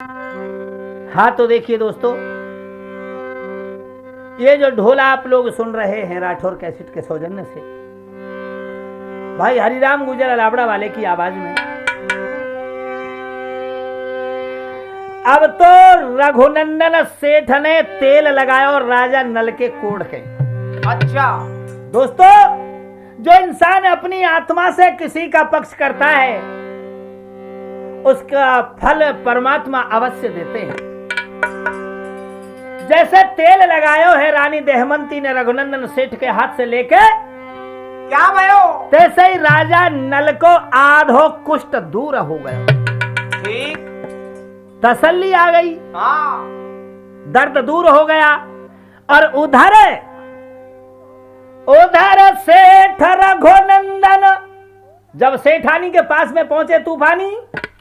हाँ तो देखिए दोस्तों, ये जो ढोला आप लोग सुन रहे हैं राठौर कैसेट के सौजन्य से भाई हरिराम गुजर अलाबड़ा वाले की आवाज में, अब तो रघुनंदन सेठ ने तेल लगाया और राजा नल के कोड़ के। अच्छा दोस्तों, जो इंसान अपनी आत्मा से किसी का पक्ष करता है उसका फल परमात्मा अवश्य देते हैं। जैसे तेल लगायो है रानी देहमंती ने रघुनंदन सेठ के हाथ से लेके, क्या भयो? तैसे ही राजा नल को आधो कुष्ठ दूर हो गया। ठीक, तसल्ली आ गई, हाँ, दर्द दूर हो गया। और उधर सेठ रघुनंदन जब सेठानी के पास में पहुंचे तूफानी,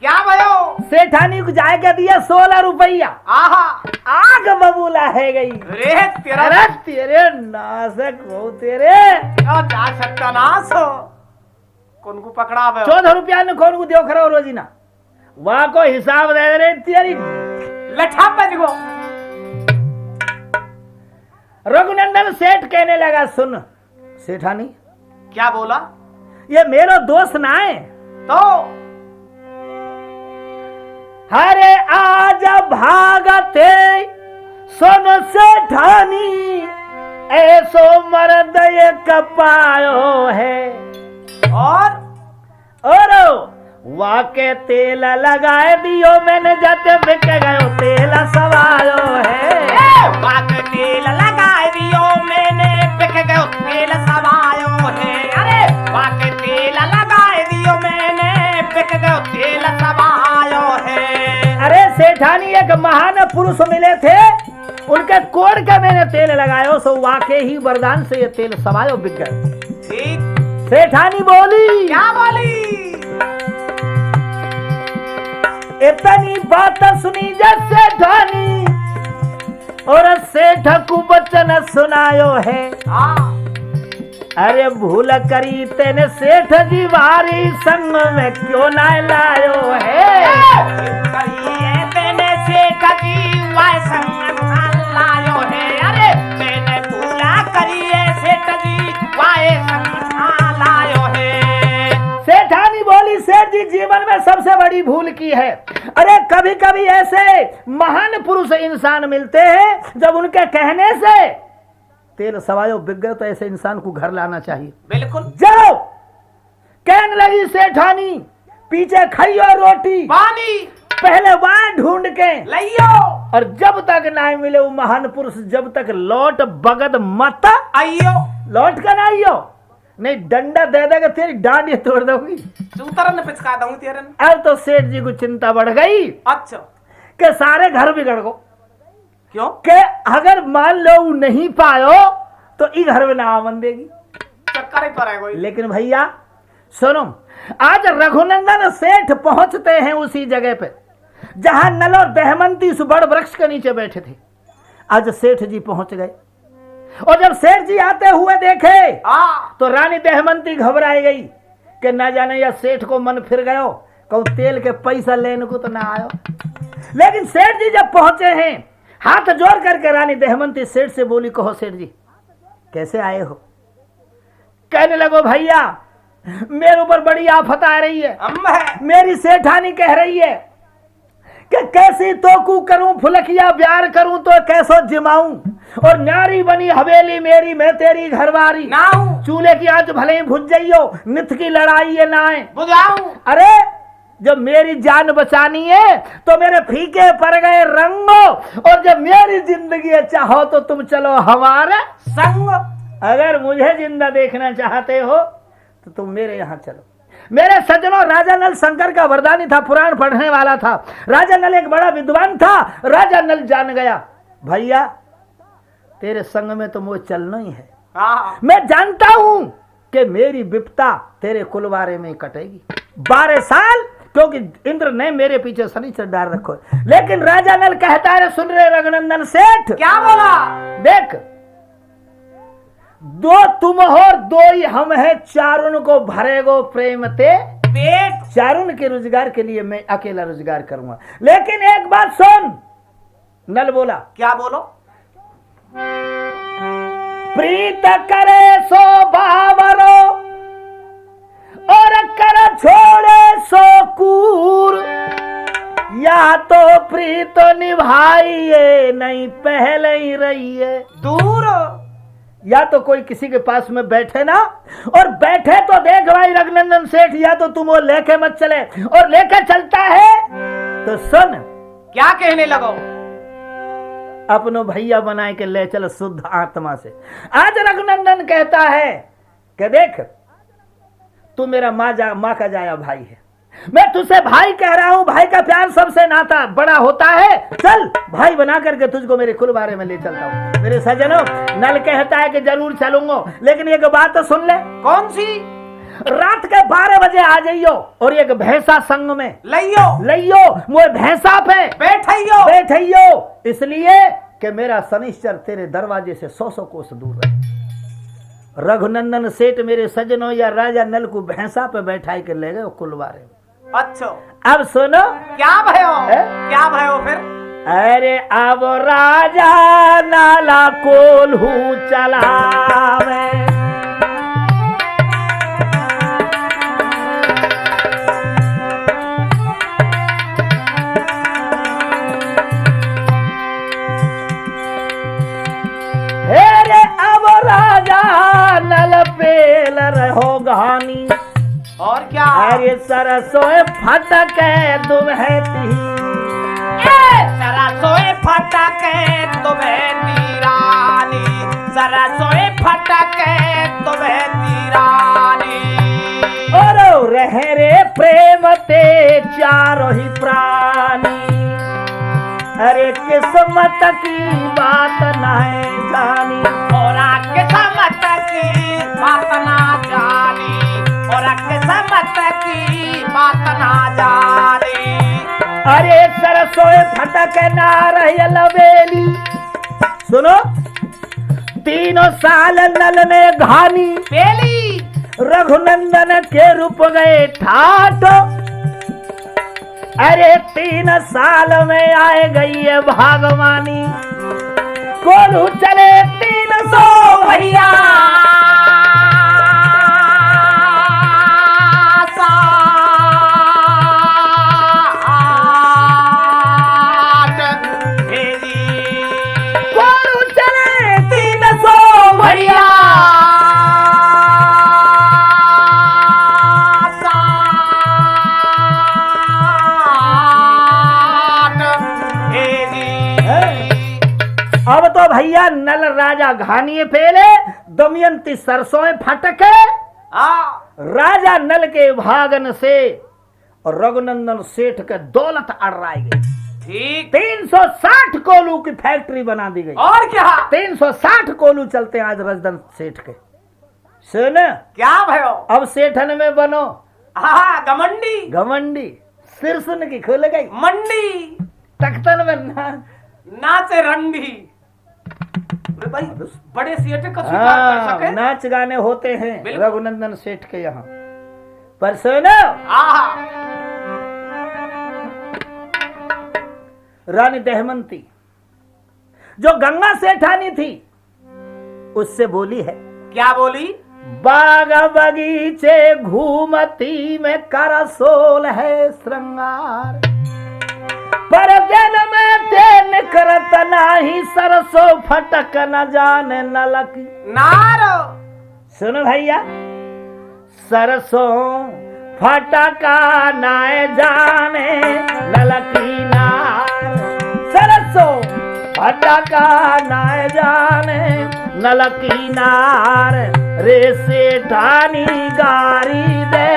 क्या भयो? सेठानी को जाके दिया 16 रुपया। आहा, आग बबूला है गई। रे तेरा अरे तेरे नासक हो तेरे। जा सत्यानाश हो। कौन को पकड़ा भयो? 14 रुपया ने कौन को दियो खरा रोजीना, वहां को हिसाब दे रहे तेरी लठा बज गो। रघुनंदन सेठ कहने लगा, सुन सेठानी, क्या बोला? ये मेरा दोस्त ना है तो हरे आज भागते सुन सेठानी, ऐसो मर्द एक पायो है। और वाके तेल लगाए दियो मैंने जाते बिक गयो तेल सवायो है। वाके तेल लगाए दियो मैंने बिक गयो तेल सवायो है। अरे वाके तेल लगाए दियो मैंने बिक गयो तेल सवायो है। अरे सेठानी एक महान पुरुष मिले थे, उनके कोड़ के मैंने तेल लगायो, सो वाके ही वरदान से ये तेल सवायो बिक गए। ठीक, सेठानी बोली, क्या बोली? इतनी बात सुनी जब सेठानी और सेठ को वचन सुनायो है। हाँ, अरे भूल करी तेने सेठ जी वारी संग में क्यों ना लायो है। करिए तेने सेठ जी वाय संग लायो है। अरे मैंने भूला करिए सेठ जी वाय संग लायो है। सेठानी बोली, सेठ जी जीवन में सबसे बड़ी भूल की है। अरे कभी कभी ऐसे महान पुरुष इंसान मिलते हैं जब उनके कहने से तेल सवायो बिक गए, तो ऐसे इंसान को घर लाना चाहिए। बिल्कुल। जाओ, कहने लगी सेठानी, पीछे खाइयो रोटी पानी पहले वहां ढूंढ के लियो, और जब तक ना मिले वो महान पुरुष, जब तक लौट बगद मत आइयो। लौट कर ना आइयो, नहीं डंडा दे देगा तेरी डांडी तोड़ दूंगी। चूतरन पिचका दूंगी तेरन। अब तो सेठ जी को चिंता बढ़ गई अच्छा, कि सारे घर बिगड़ गो। क्यों? कि अगर मान लो नहीं पायो तो ई घर में ना आमन देगी। चक्कर ही पर है कोई। लेकिन भैया सुनो, आज रघुनंदन सेठ पहुंचते हैं उसी जगह पे जहां नल और दहमंती उस बड़ वृक्ष के नीचे बैठे थे। आज सेठ जी पहुंच गए, और जब सेठ जी आते हुए देखे तो रानी दहमंती घबराई गई कि ना जाने या सेठ को मन फिर गयो, कहूं तेल के पैसा लेने को तो ना आयो। लेकिन सेठ जी जब पहुंचे हैं, हाथ जोड़ करके रानी दहमंती सेठ से बोली, कहो सेठ जी कैसे आए हो। कहने लगो, भैया मेरे ऊपर बड़ी आफत आ रही है। मेरी सेठानी कह रही है कि कैसी तोकू करूं, फुलकिया प्यार करूं तो कैसो जिमाऊं, और नारी बनी हवेली मेरी, मैं तेरी घरवारी, चूल्हे की आंच भले ही भुज जाइयो, नित की लड़ाई है नाए बुझाऊं। अरे जब मेरी जान बचानी है तो मेरे फीके पड़ गए रंगो, और जब मेरी जिंदगी चाहो तो तुम चलो हमारे संग। अगर मुझे जिंदा देखना चाहते हो तो तुम मेरे यहाँ चलो। मेरे सज्जनों, राजा नल शंकर का वरदानी था, पुराण पढ़ने वाला था। राजा नल एक बड़ा विद्वान था। राजा नल जान गया, भैया तेरे संग में तो मुझे चलना ही है। मैं जानता हूं कि मेरी विपता तेरे कुलवारे में कटेगी 12 साल, क्योंकि इंद्र ने मेरे पीछे शनिचर डाल रखो। लेकिन राजा नल कहता है, सुन रहे रघुनंदन सेठ, क्या बोला? देख, दो तुम हो, दो ही हम है, चारों को भरेगो प्रेम ते पेट। चारुन के रोजगार के लिए मैं अकेला रोजगार करूंगा, लेकिन एक बात सुन। नल बोला, क्या बोलो? प्रीत करे सो बावरो और कर छोड़े सो कूर, या तो प्रीत निभाइए नहीं पहले ही रहिए दूर। या तो कोई किसी के पास में बैठे ना, और बैठे तो देख भाई रघुनंदन सेठ, या तो तुम वो लेके मत चले, और लेके चलता है तो सुन क्या कहने लगो? अपनो भैया बनाए के ले चल शुद्ध आत्मा से। आज रघुनंदन कहता है कि देख तू मेरा माँ का जाया भाई है, मैं तुझसे भाई कह रहा हूं, भाई का प्यार सबसे नाता बड़ा होता है, चल भाई बना करके तुझको मेरे कुल बारे में ले चलता हूं। मेरे सज्जनों, नल कहता है कि जरूर चलूंगा, लेकिन एक बात तो सुन ले। कौन सी? रात के 12 बजे आ जाइयो और एक भैंसा संग में लइयो मोए भैंसा पे बैठइयो, इसलिए कि मेरा शनिश्चर तेरे दरवाजे से 100 कोस दूर है। रघुनंदन सेठ मेरे सज्जनों या राजा नल को भैंसा पे बैठाई के ले गए कुलवारे में। अच्छा, अब सुनो क्या भयो? क्या भयो फिर? अरे अब राजा नाला कोल्हू चलावे, अरे अब राजा नल पेल रहो घानी, और क्या? अरे सरसों फटके दुबहती, सरसों फटके दुबहती रानी, सरसों फटके दुबहती रानी, और रह रे प्रेम ते चारों ही प्राणी, अरे किस्मत की बात नहीं जानी, और किस्मत की बात ना जानी, और किस्मत की बात ना जानी। अरे सरसों फटक ना रही लवेली, सुनो 3 साल नल में घानी पेली, रघुनंदन के रूप गए ठाठ, अरे 3 साल में आए गई है भागवानी, कोल्हू चले 300 भैया, कोल्हू चले 300 भैया, अब तो भैया नल राजा घानिए फेले, दमयंती सरसों फटके, राजा नल के भागन से और रघुनंदन सेठ के दौलत अड़राई गई। ठीक, 360 कोलू की फैक्ट्री बना दी गई। और क्या? 360 कोलू चलते हैं आज रजदन सेठ के। सुन क्या भयो? अब सेठन में बनो घमंडी सिर सुन की खुल गई मंडी, तख्तन में नाचे रंडी। अरे भाई बड़े सेठ का स्वीकार कर सके? नाच गाने होते हैं बिल्कुल। रघुनंदन सेठ के यहाँ। पर सुनो रानी दहमंती जो गंगा सेठानी थी उससे बोली है, क्या बोली? बाग बगीचे घूमती में करसोल है श्रृंगार, पर दिन में तेन करत नाही सरसों फटक न जाने नलक नारो। सुनो भैया, सरसों फटका नाय जाने नलकी नार, सरसों फटका नाय जाने नलकी नार, रे सेठानी गारी दे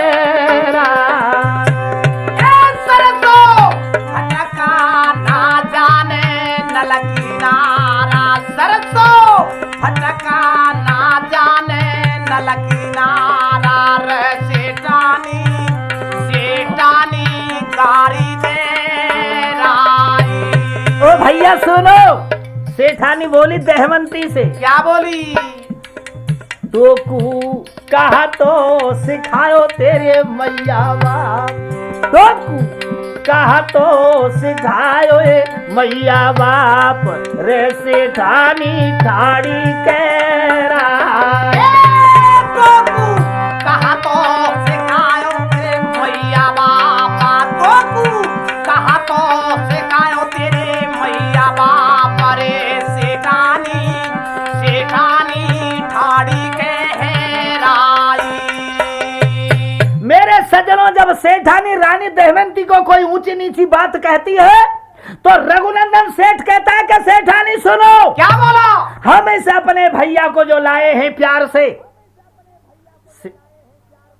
रहा। सरसों फटका ना जाने नलकी नारा, सरसों फटका ना जाने नलकी नारा, रे सेठानी गारी दे राई। ओ भैया सुनो, सेठानी बोली दहमंती से, क्या बोली? तो कू कहा तो सिखायो तेरे मैया बाप, तो कू कहा तो सिखायो ए मैया बाप, रे सेठानी ठाड़ी कह रहा कहा तो सिखायो तेरे मैया बापा, तो कहा तो सिखायो तेरे मैया बापा, रे सेठानी सेठानी ठाड़ी कहराई। मेरे सज्जनों, जब सेठानी रानी दमयंती को कोई ऊंची नीची बात कहती है तो रघुनंदन सेठ कहता है कि सेठानी सुनो, क्या बोला? हम इस अपने भैया को जो लाए हैं प्यार से,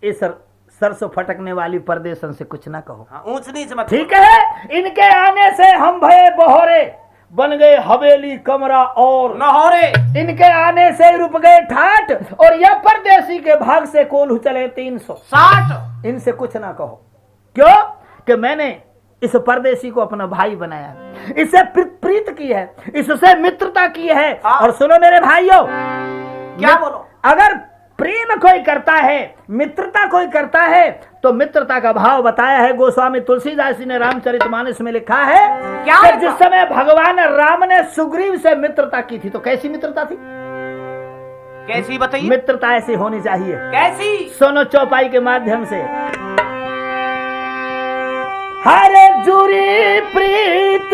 इस सरसों फटकने वाली परदेशन से कुछ ना कहो। हाँ, ऊंच नीच मत। ठीक है, इनके आने से हम भये बहोरे, बन गए हवेली कमरा और नहौरे, इनके आने से रुक गए ठाट, और यह परदेसी के भाग से कोल्हू चले 360। इनसे कुछ ना कहो। क्यों? कि मैंने इस परदेसी को अपना भाई बनाया, इससे प्रीत की है, इससे मित्रता की है। और सुनो मेरे भाइयों, क्या बोलो? अगर प्रेम कोई करता है, मित्रता कोई करता है, तो मित्रता का भाव बताया है गोस्वामी तुलसीदास जी ने रामचरितमानस में लिखा है क्या कि जिस समय भगवान राम ने सुग्रीव से मित्रता की थी, तो कैसी मित्रता थी? कैसी बताइए? मित्रता ऐसी होनी चाहिए। कैसी? सोनो चौपाई के माध्यम से, हरे जुरी प्रीत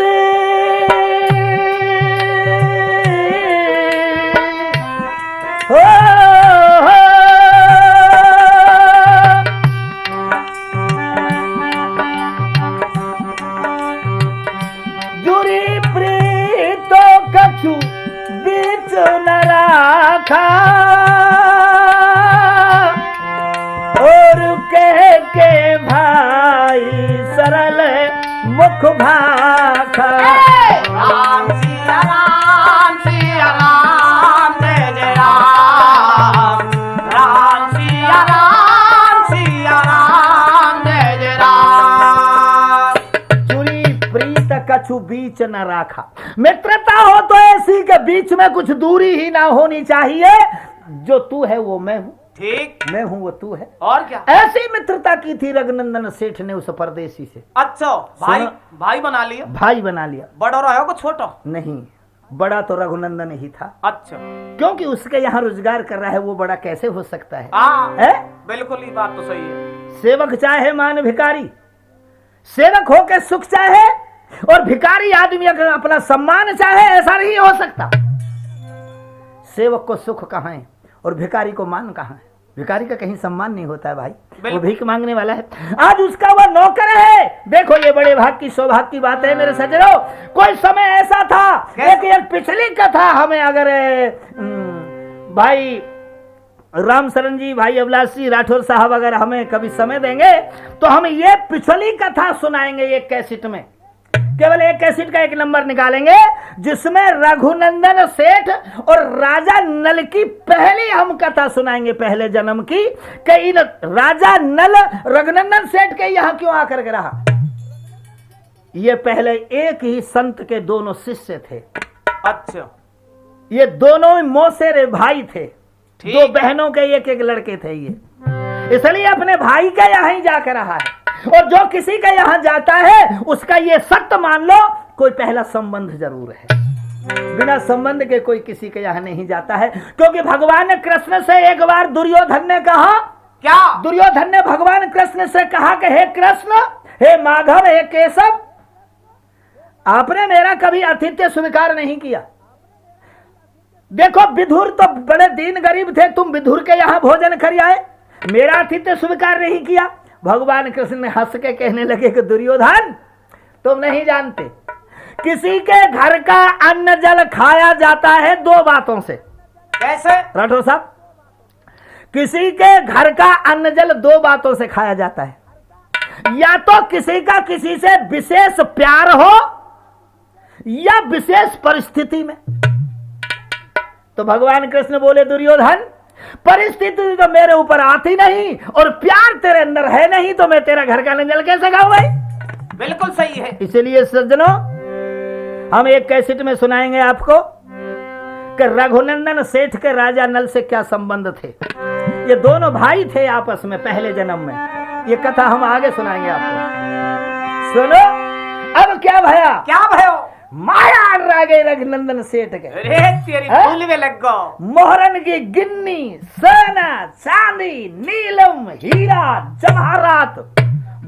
हो, जुरी प्रीत कछु बीच न राखा, और कह के भाई सरल मुख भाखा। राम सिया राम सिया राम जय जय राम, राम सिया राम जय जय राम। चुरी प्रीत कछु बीच न राखा। मित्रता हो तो ऐसी के बीच में कुछ दूरी ही ना होनी चाहिए। जो तू है वो मैं हूँ, ठीक, मैं हूँ वो तू है। और क्या? ऐसी मित्रता की थी रघुनंदन सेठ ने उस परदेसी से। अच्छा, भाई भाई बना लिया, भाई बना लिया। बड़ा रहा को छोटा? नहीं, बड़ा तो रघुनंदन ही था। अच्छा, क्योंकि उसके यहाँ रोजगार कर रहा है, वो बड़ा कैसे हो सकता है? हाँ है? बिल्कुल, ये बात तो सही है। सेवक चाहे मान भिखारी, सेवक हो के सुख चाहे और भिखारी आदमी अगर अपना सम्मान चाहे, ऐसा नहीं हो सकता। सेवक को सुख कहाँ है और भिखारी को मान कहाँ है? भिखारी का कहीं सम्मान नहीं होता है भाई, वो भीख मांगने वाला है। आज उसका वो नौकर है। देखो, ये बड़े भाग की सौभाग्य की बात है मेरे सज्जनों। कोई समय ऐसा था, एक पिछली कथा हमें अगर भाई राम शरण जी, भाई अभिलाष जी राठौर साहब अगर हमें कभी समय देंगे तो हम ये पिछली कथा सुनाएंगे एक कैसेट में। केवल एक कैसेट का एक नंबर निकालेंगे जिसमें रघुनंदन सेठ और राजा नल की पहली हम कथा सुनाएंगे, पहले जन्म की, कि इन राजा नल रघुनंदन सेठ के यहां क्यों आकर के रहा। ये पहले एक ही संत के दोनों शिष्य थे। अच्छा, ये दोनों मौसेरे भाई थे, दो बहनों के एक एक लड़के थे ये, इसलिए अपने भाई के यहां ही जाकर रहा है। और जो किसी के यहां जाता है उसका ये सत्य मान लो, कोई पहला संबंध जरूर है। बिना संबंध के कोई किसी के यहां नहीं जाता है। क्योंकि भगवान कृष्ण से एक बार दुर्योधन ने कहा, क्या? दुर्योधन ने भगवान कृष्ण से कहा कि हे कृष्ण, हे माधव, हे केशव, आपने मेरा कभी आतिथ्य स्वीकार नहीं किया। देखो, विदुर तो बड़े दीन गरीब थे, तुम विदुर के यहां भोजन कर आए, मेरा आतिथ्य स्वीकार नहीं किया। भगवान कृष्ण ने हंस के कहने लगे कि दुर्योधन, तुम नहीं जानते, किसी के घर का अन्न जल खाया जाता है दो बातों से। कैसे? राठौर साहब, किसी के घर का अन्न जल दो बातों से खाया जाता है। या तो किसी का किसी से विशेष प्यार हो, या विशेष परिस्थिति में। तो भगवान कृष्ण बोले, दुर्योधन, परिस्थिति तो मेरे ऊपर आती नहीं और प्यार तेरे अंदर है नहीं, तो मैं तेरा घर का नंजल कैसे खाऊं भाई? बिल्कुल सही है। इसलिए सज्जनों, हम एक कैसेट में सुनाएंगे आपको कि रघुनंदन सेठ के राजा नल से क्या संबंध थे। ये दोनों भाई थे आपस में पहले जन्म में। ये कथा हम आगे सुनाएंगे आपको। सुनो अब क्या भया, क्या भयो? माया रागे रघुनंदन सेठ के। अरे तेरी फूल में लग गो। मोहरन की गिन्नी, सोना, चांदी, नीलम, हीरा, जवाहरात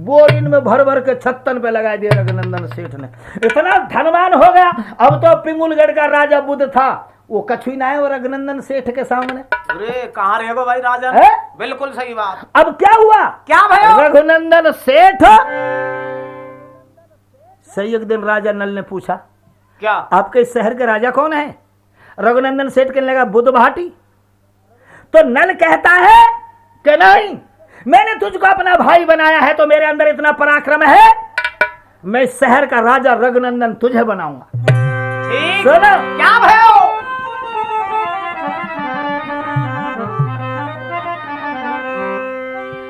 बोरिन में भर भर के छत्तन पे लगा दिया रघुनंदन सेठ ने। इतना धनवान हो गया। अब तो पिंगुलगढ़ का राजा बुद्ध था, वो कछु ना है वो रघुनंदन सेठ के सामने। अरे कहाँ रहेगो भाई राजा? है? बिल्कुल सही बात। अब क्या हुआ, क्या भयो? रघुनंदन सेठ सही एक दिन राजा नल ने पूछा, क्या आपके इस शहर के राजा कौन है? रघुनंदन सेठ कहने लगा बुद्ध भाटी। तो नल कहता है कि नहीं, मैंने तुझको अपना भाई बनाया है तो मेरे अंदर इतना पराक्रम है, मैं इस शहर का राजा रघुनंदन तुझे बनाऊंगा। ठीक, सुनो क्या भयो?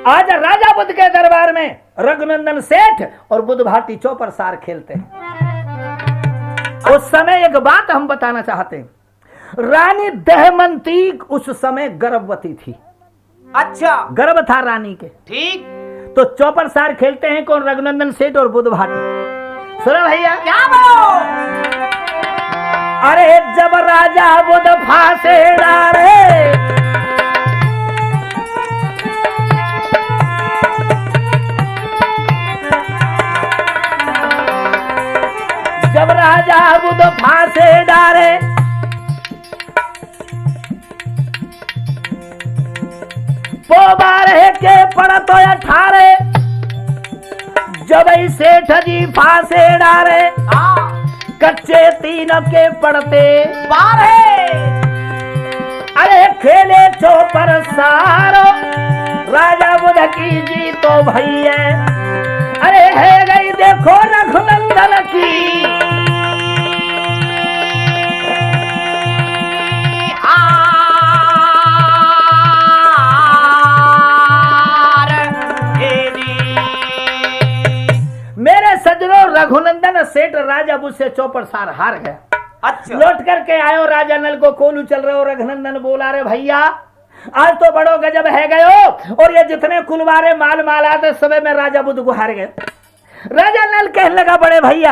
आज राजा बुद्ध के दरबार में रघुनंदन सेठ और बुद्ध भाटी चौपर सार खेलते हैं। उस समय एक बात हम बताना चाहते हैं, रानी दहमंती उस समय गर्भवती थी। अच्छा, गर्भ था रानी के। ठीक, तो चौपर सार खेलते हैं कौन? रघुनंदन सेठ और बुद्ध भाटी। सुनो भैया, क्या भयो? अरे जब राजा बुद्ध फांसे डाले, जब राजा बुद्ध फांसे डाले, बारह के पड़तो 18, जब सेठ जी फांसे डाले, हाँ, कच्चे 3 के पड़ते 12। अरे खेले चौपर सारो, राजा बुद्ध की जीतो भैया। अरे है गई देखो रघुनंदन की, मेरे सज्जनों रघुनंदन सेठ राजा बुद्ध से चौपर सार हार गया। अच्छा, लौट करके आयो राजा नल को कोलू चल रहे हो। रघुनंदन बोला रे भैया आज तो बड़ो गजब है गयो, और ये जितने कुलवारे माल मालाते सबे में राजा बुद्ध को हार गए। राजा नल कहने लगा बड़े भैया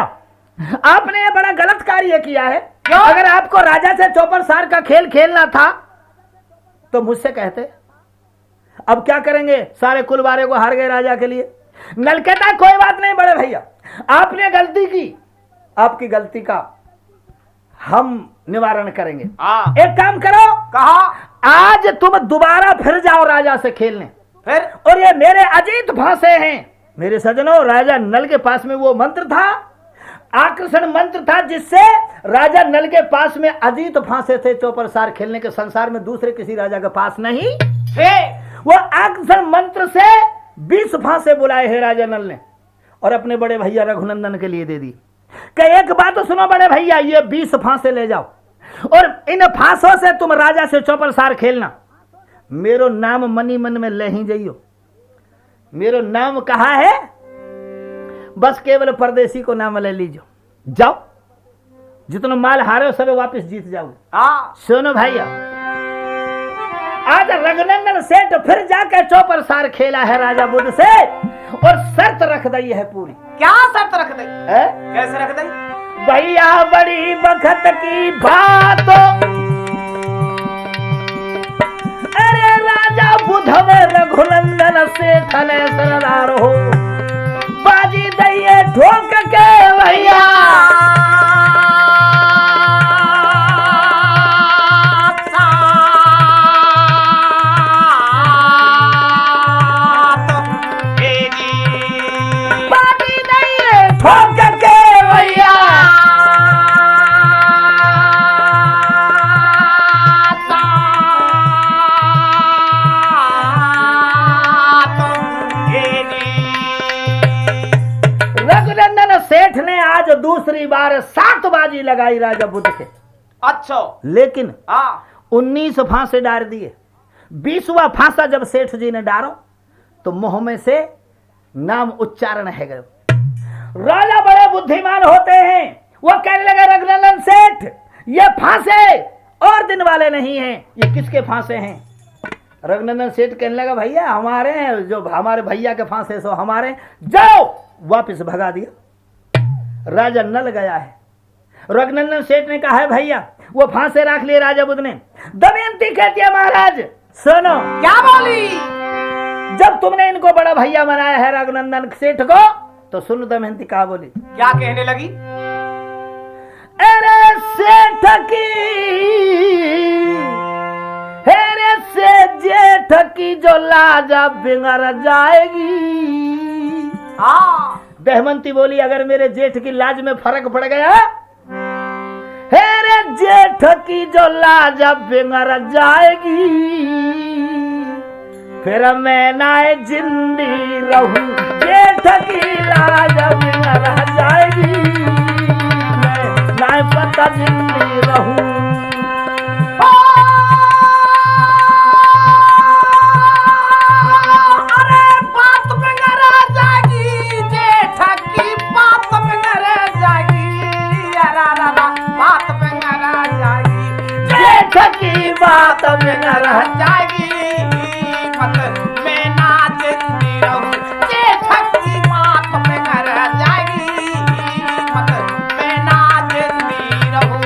आपने ये बड़ा गलत कार्य किया है। क्यों? अगर आपको राजा से चौपर सार का खेल खेलना था तो मुझसे कहते। अब क्या करेंगे, सारे कुलवारे को हार गए राजा के लिए। नल कहता कोई बात नहीं बड़े भैया, आपने गलती की, आपकी गलती का हम निवारण करेंगे। हाँ, एक काम करो, कहा आज तुम दोबारा फिर जाओ राजा से खेलने, फिर? और ये मेरे अजीत फांसे हैं। मेरे सज्जनों राजा नल के पास में वो मंत्र था, आकर्षण मंत्र था, जिससे राजा नल के पास में अजीत फांसे थे। चौपर सार खेलने के संसार में दूसरे किसी राजा के पास नहीं थे। वो आकर्षण मंत्र से 20 फांसे बुलाए हैं राजा नल ने, और अपने बड़े भैया रघुनंदन के लिए दे दी। कि एक बात तो सुनो बड़े भैया, ये 20 फांसे ले जाओ और इन फांसों से तुम राजा से चौपर सार खेलना। मेरो नाम मनी मन में ले ही जाइयो। मेरो नाम कहा है, बस केवल परदेसी को नाम ले लीजिए। जाओ, जितना माल हारे हो सब वापस जीत जाओ। हाँ, सुनो भैया, आज रघुनंदन सेठ फिर जाकर चौपर सार खेला है राजा बुद्ध से, और शर्त रख दी है पूरी। क्या शर्त रख दी? है? कैसे रख दी? भैया बड़ी बखत की बात, अरे राजा बुद्ध में रघुनंदन से थले सरदार हो, बाजी दइए ठोक के भैया। सेठ ने आज दूसरी बार 7 बाजी लगाई राजा बुद्ध के। अच्छा, लेकिन हाँ, 19 फांसे डाल दिए। 20वां फांसा जब सेठ जी ने डालो तो मुंह में से नाम उच्चारण है गए। राजा बड़े बुद्धिमान होते हैं, वो कहने लगे रघुनंदन सेठ ये फांसे और दिन वाले नहीं हैं, ये किसके फांसे हैं? रघुनंदन सेठ कहने लगा भैया हमारे हैं, जो हमारे भैया के फांसे सो हमारे, जाओ। वापस भगा दिया। राजा नल गया है। रघुनंदन सेठ ने कहा है भैया वो फांसे रख लिए राजा बुध ने। दमयंती कहती है महाराज सुनो। क्या बोली? जब तुमने इनको बड़ा भैया बनाया है रघुनंदन सेठ को, तो सुन दमयंती कहा बोली। क्या कहने लगी? अरे सेठ की, हेरे से जेठ की जो लाजा बिगड़ जाएगी। हाँ। दमयंती बोली अगर मेरे जेठ की लाज में फर्क पड़ गया, हेरे जेठ की जो लाज बिगड़ जाएगी, फिर मैं ना जिंदी रहूं। जेठ की लाज बिगड़ जाएगी, मैं ना पता जिंदी रहूं। अरे बात बिगड़ जाएगी, जेठ की बात बिगड़ जाएगी। बात बिगड़ जाएगी, जेठ की बात बिगड़ जाएगी। मत मैं ना जिंदी रहूं, जेठ की बात बिगड़ जाएगी। मत मैं ना जिंदी रहूं।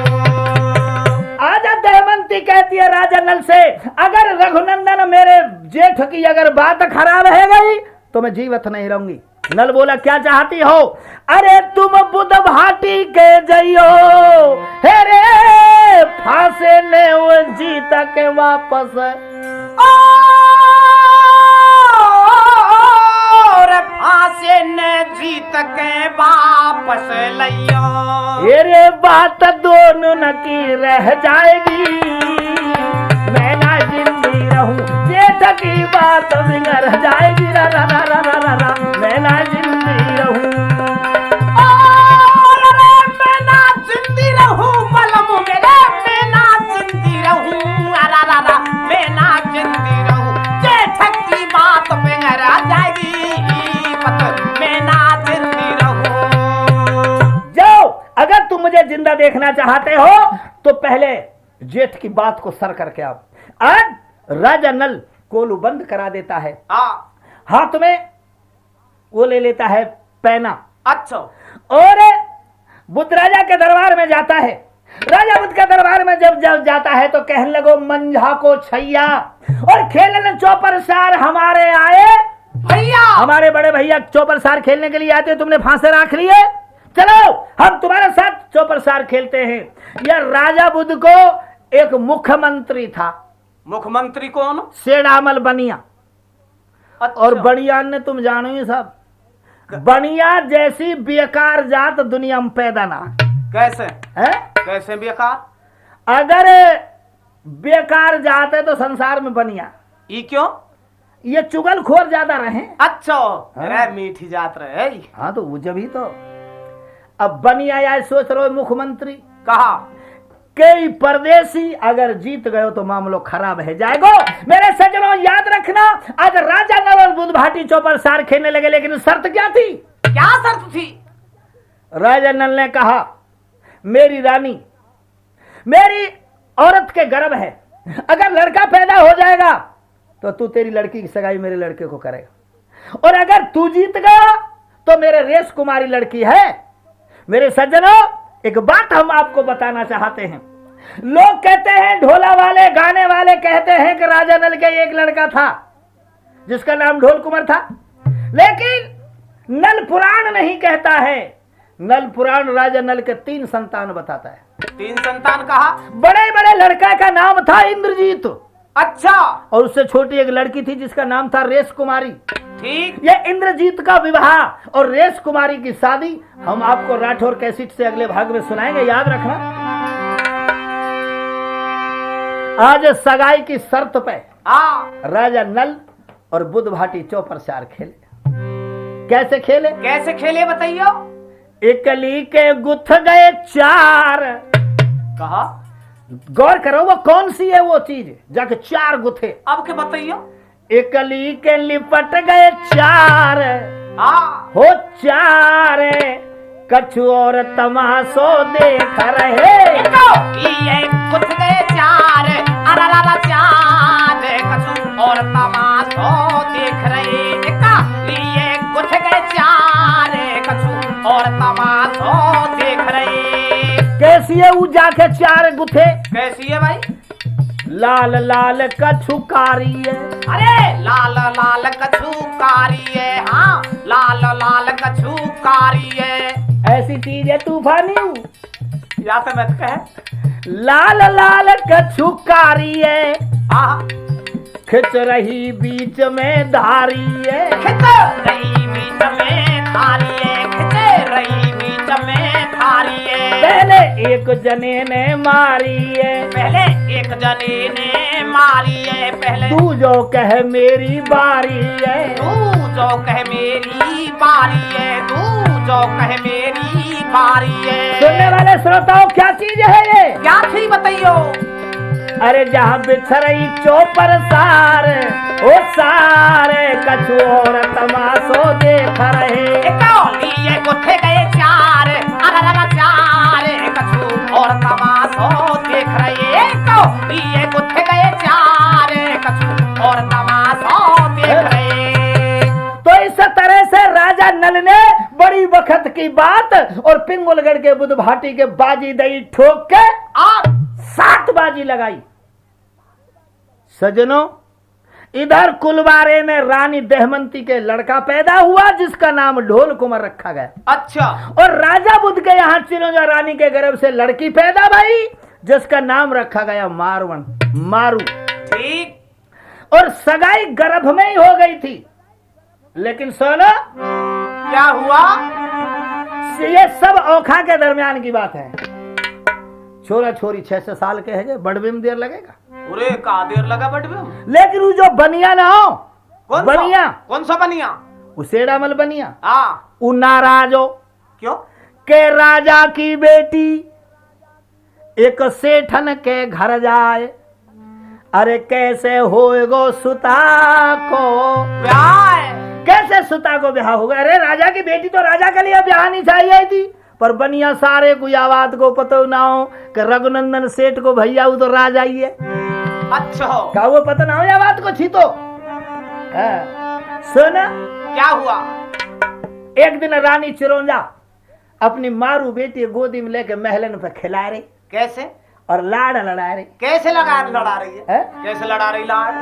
आजा दमयंती कहती है राजा नल से अगर रघुनंदन मेरे जेठ की अगर बात खराब है गई तो मैं जीवित नहीं रहूंगी। नल बोला क्या चाहती हो? अरे तुम बुध भाटी के जइयो, हे रे फांसे ने वो जीत के वापस। और फांसे ने जीत के वापस लियो। ये रे बात दोनों न की रह जाएगी, मैं ना जिंदी रहूं। जेठ की बात बिगड़ जाएगी, रा रा रा रा रा रा रा, मैं ना जिंदी रहूं। और मैं ना जिंदी रहूं, बलम मेरे मैं ना जिंदी रहूं। रा रा रा, मैं ना जिंदी रहूं। जेठ की बात बिगड़ जाएगी, मत मैं ना जिंदी रहूं। जाओ अगर तुम मुझे जिंदा देखना चाहते हो तो पहले जेठ की बात को सर करके आओ। आज राजा नल कोलू बंद करा देता है, हाथ में वो ले लेता है पैना। अच्छा। और बुद्ध राजा के दरबार में जाता है। राजा बुद्ध के दरबार में जब जब जाता है तो कहने लगो मंझा को छैया और खेलन चौपर सार हमारे आए भैया। हमारे बड़े भैया चौपर सार खेलने के लिए आते हो, तुमने फांसे रख लिए, चलो हम तुम्हारे साथ चौपर सार खेलते हैं। यह राजा बुद्ध को एक मुख्यमंत्री था। मुख्यमंत्री कौन? सेडामल बनिया। अच्छा। और बनियान ने तुम जानो ही सब, बनिया जैसी बेकार जात दुनिया में पैदा ना। कैसे? है कैसे बेकार? अगर बेकार जात है तो संसार में बनिया। ये क्यों? ये चुगलखोर ज्यादा रहे। अच्छा। अरे मीठी जात रहे। हाँ तो वो जब ही तो अब बनिया यार सोच रहे हो मुख्यमंत्री कहा कई परदेसी अगर जीत गए तो मामलो खराब है जाएगा। मेरे सज्जनों याद रखना आज राजा नल और बुध भाटी चौपर सार खेलने लगे, लेकिन शर्त क्या थी? क्या शर्त थी? राजा नल ने कहा मेरी रानी मेरी औरत के गर्भ है, अगर लड़का पैदा हो जाएगा तो तू तेरी लड़की की सगाई मेरे लड़के को करेगा, और अगर तू जीत गया तो मेरे रेस कुमारी लड़की है। मेरे सज्जनों एक बात हम आपको बताना चाहते हैं। लोग कहते हैं ढोला वाले गाने वाले कहते हैं कि राजा नल के एक लड़का था जिसका नाम ढोल कुमार था, लेकिन नल पुराण नहीं कहता है। नल पुराण राजा नल के 3 संतान बताता है। 3 संतान कहा? बड़े बड़े लड़का का नाम था इंद्रजीत। अच्छा। और उससे छोटी एक लड़की थी जिसका नाम था रेस कुमारी। ठीक। ये इंद्रजीत का विवाह और रेस कुमारी की शादी हम आपको राठौर कैसेट से अगले भाग में सुनाएंगे, याद रखना। आज सगाई की शर्त पे राजा नल और बुध भाटी चौपर सार खेले। कैसे खेले? कैसे खेले बताइयो? एकली के गुथ गए 4। कहा? गौर करो वो कौन सी है वो चीज जाके 4 गुथे। अब के बताइयो? एकली के लिपट गए 4 हो 4 कछु और तमाशो देख रहे। ये गुथ गए 4 कैसी है वो जाके चार गुथे, कैसी है भाई? लाल लाल कछुकारी है। अरे लाल लाल कछुकारी है, हाँ लाल लाल कछुकारी है। ऐसी चीज है तूफानी हूँ, या तो मत कहे। लाल लाल कछुकारी है, हाँ खिंच रही बीच में धारी है। खिंच रही बीच में धारी है, खिंच रही बीच में धारी है। पहले एक जने ने मारी है, पहले एक जने ने मारी है, पहले तू जो कह मेरी बारी है। तू जो कह मेरी बारी है, तू जो कह मेरी बारी है। सुनने वाले श्रोताओं, क्या चीज है ये? क्या थी बताइयो? अरे जहाँ बिछरई चौपर सार, ओ सारे कछु और तमाशो देख रहे। लिए गुथे गए चार, अरे चार कछु और तमाशो देख रहे। लिए गुथे गए चार, कछु और तमाशो देख रहे। तो इस तरह से राजा नल ने बड़ी वक्त की बात और पिंगुलगढ़ के बुध भाटी के बाजी दई ठोक के आप 7 बाजी लगाई। सजनों, इधर कुलवारे में रानी दहमंती के लड़का पैदा हुआ जिसका नाम ढोल कुंवर रखा गया। अच्छा, और राजा बुद्ध के यहाँ चिरंजा रानी के गर्भ से लड़की पैदा भई जिसका नाम रखा गया मारवन, मारू। ठीक। और सगाई गर्भ में ही हो गई थी। लेकिन सोना, क्या हुआ? ये सब औखा के दरमियान की बात है। छोरा छोरी 6 साल के है, बड़वे में देर लगेगा। अरे का देर लगा बड़वे में? लेकिन वो जो बनिया ना हो, बनिया, कौन सा बनिया? उसेड़ामल बनिया, हाँ। वो नाराज हो क्यों? के राजा की बेटी एक सेठन के घर जाए। अरे कैसे होएगो सुता को ब्याह? कैसे सुता को ब्याह होगा? अरे राजा की बेटी तो राजा के लिए ब्याह नहीं चाहिए थी, पर बनिया सारे को या बात को पता ना हो कि रघुनंदन सेठ को भैया वो तो राजा ही है। अच्छा, का वो पता ना हो या बात को छी तो सुना क्या हुआ? एक दिन रानी चिरौंजा अपनी मारू बेटी गोदी में लेके महलन पे खिला रही। कैसे? और लाड़ लड़ा रही। कैसे लड़ा रही है? कैसे लड़ा रही लाड़?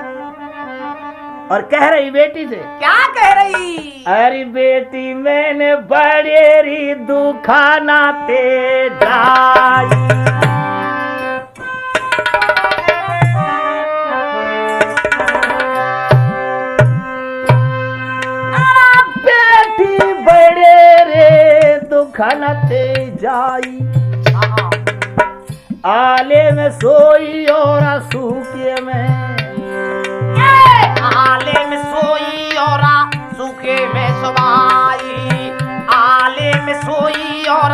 और कह रही बेटी से, क्या कह रही? अरे बेटी मैंने बड़ेरी दुखाना ते जाई। बेटी बड़ेरे दुखाना ते जाई। आले में सोई और सूखे में, आले में सोई और सूखे में सवाई। आले में सोई और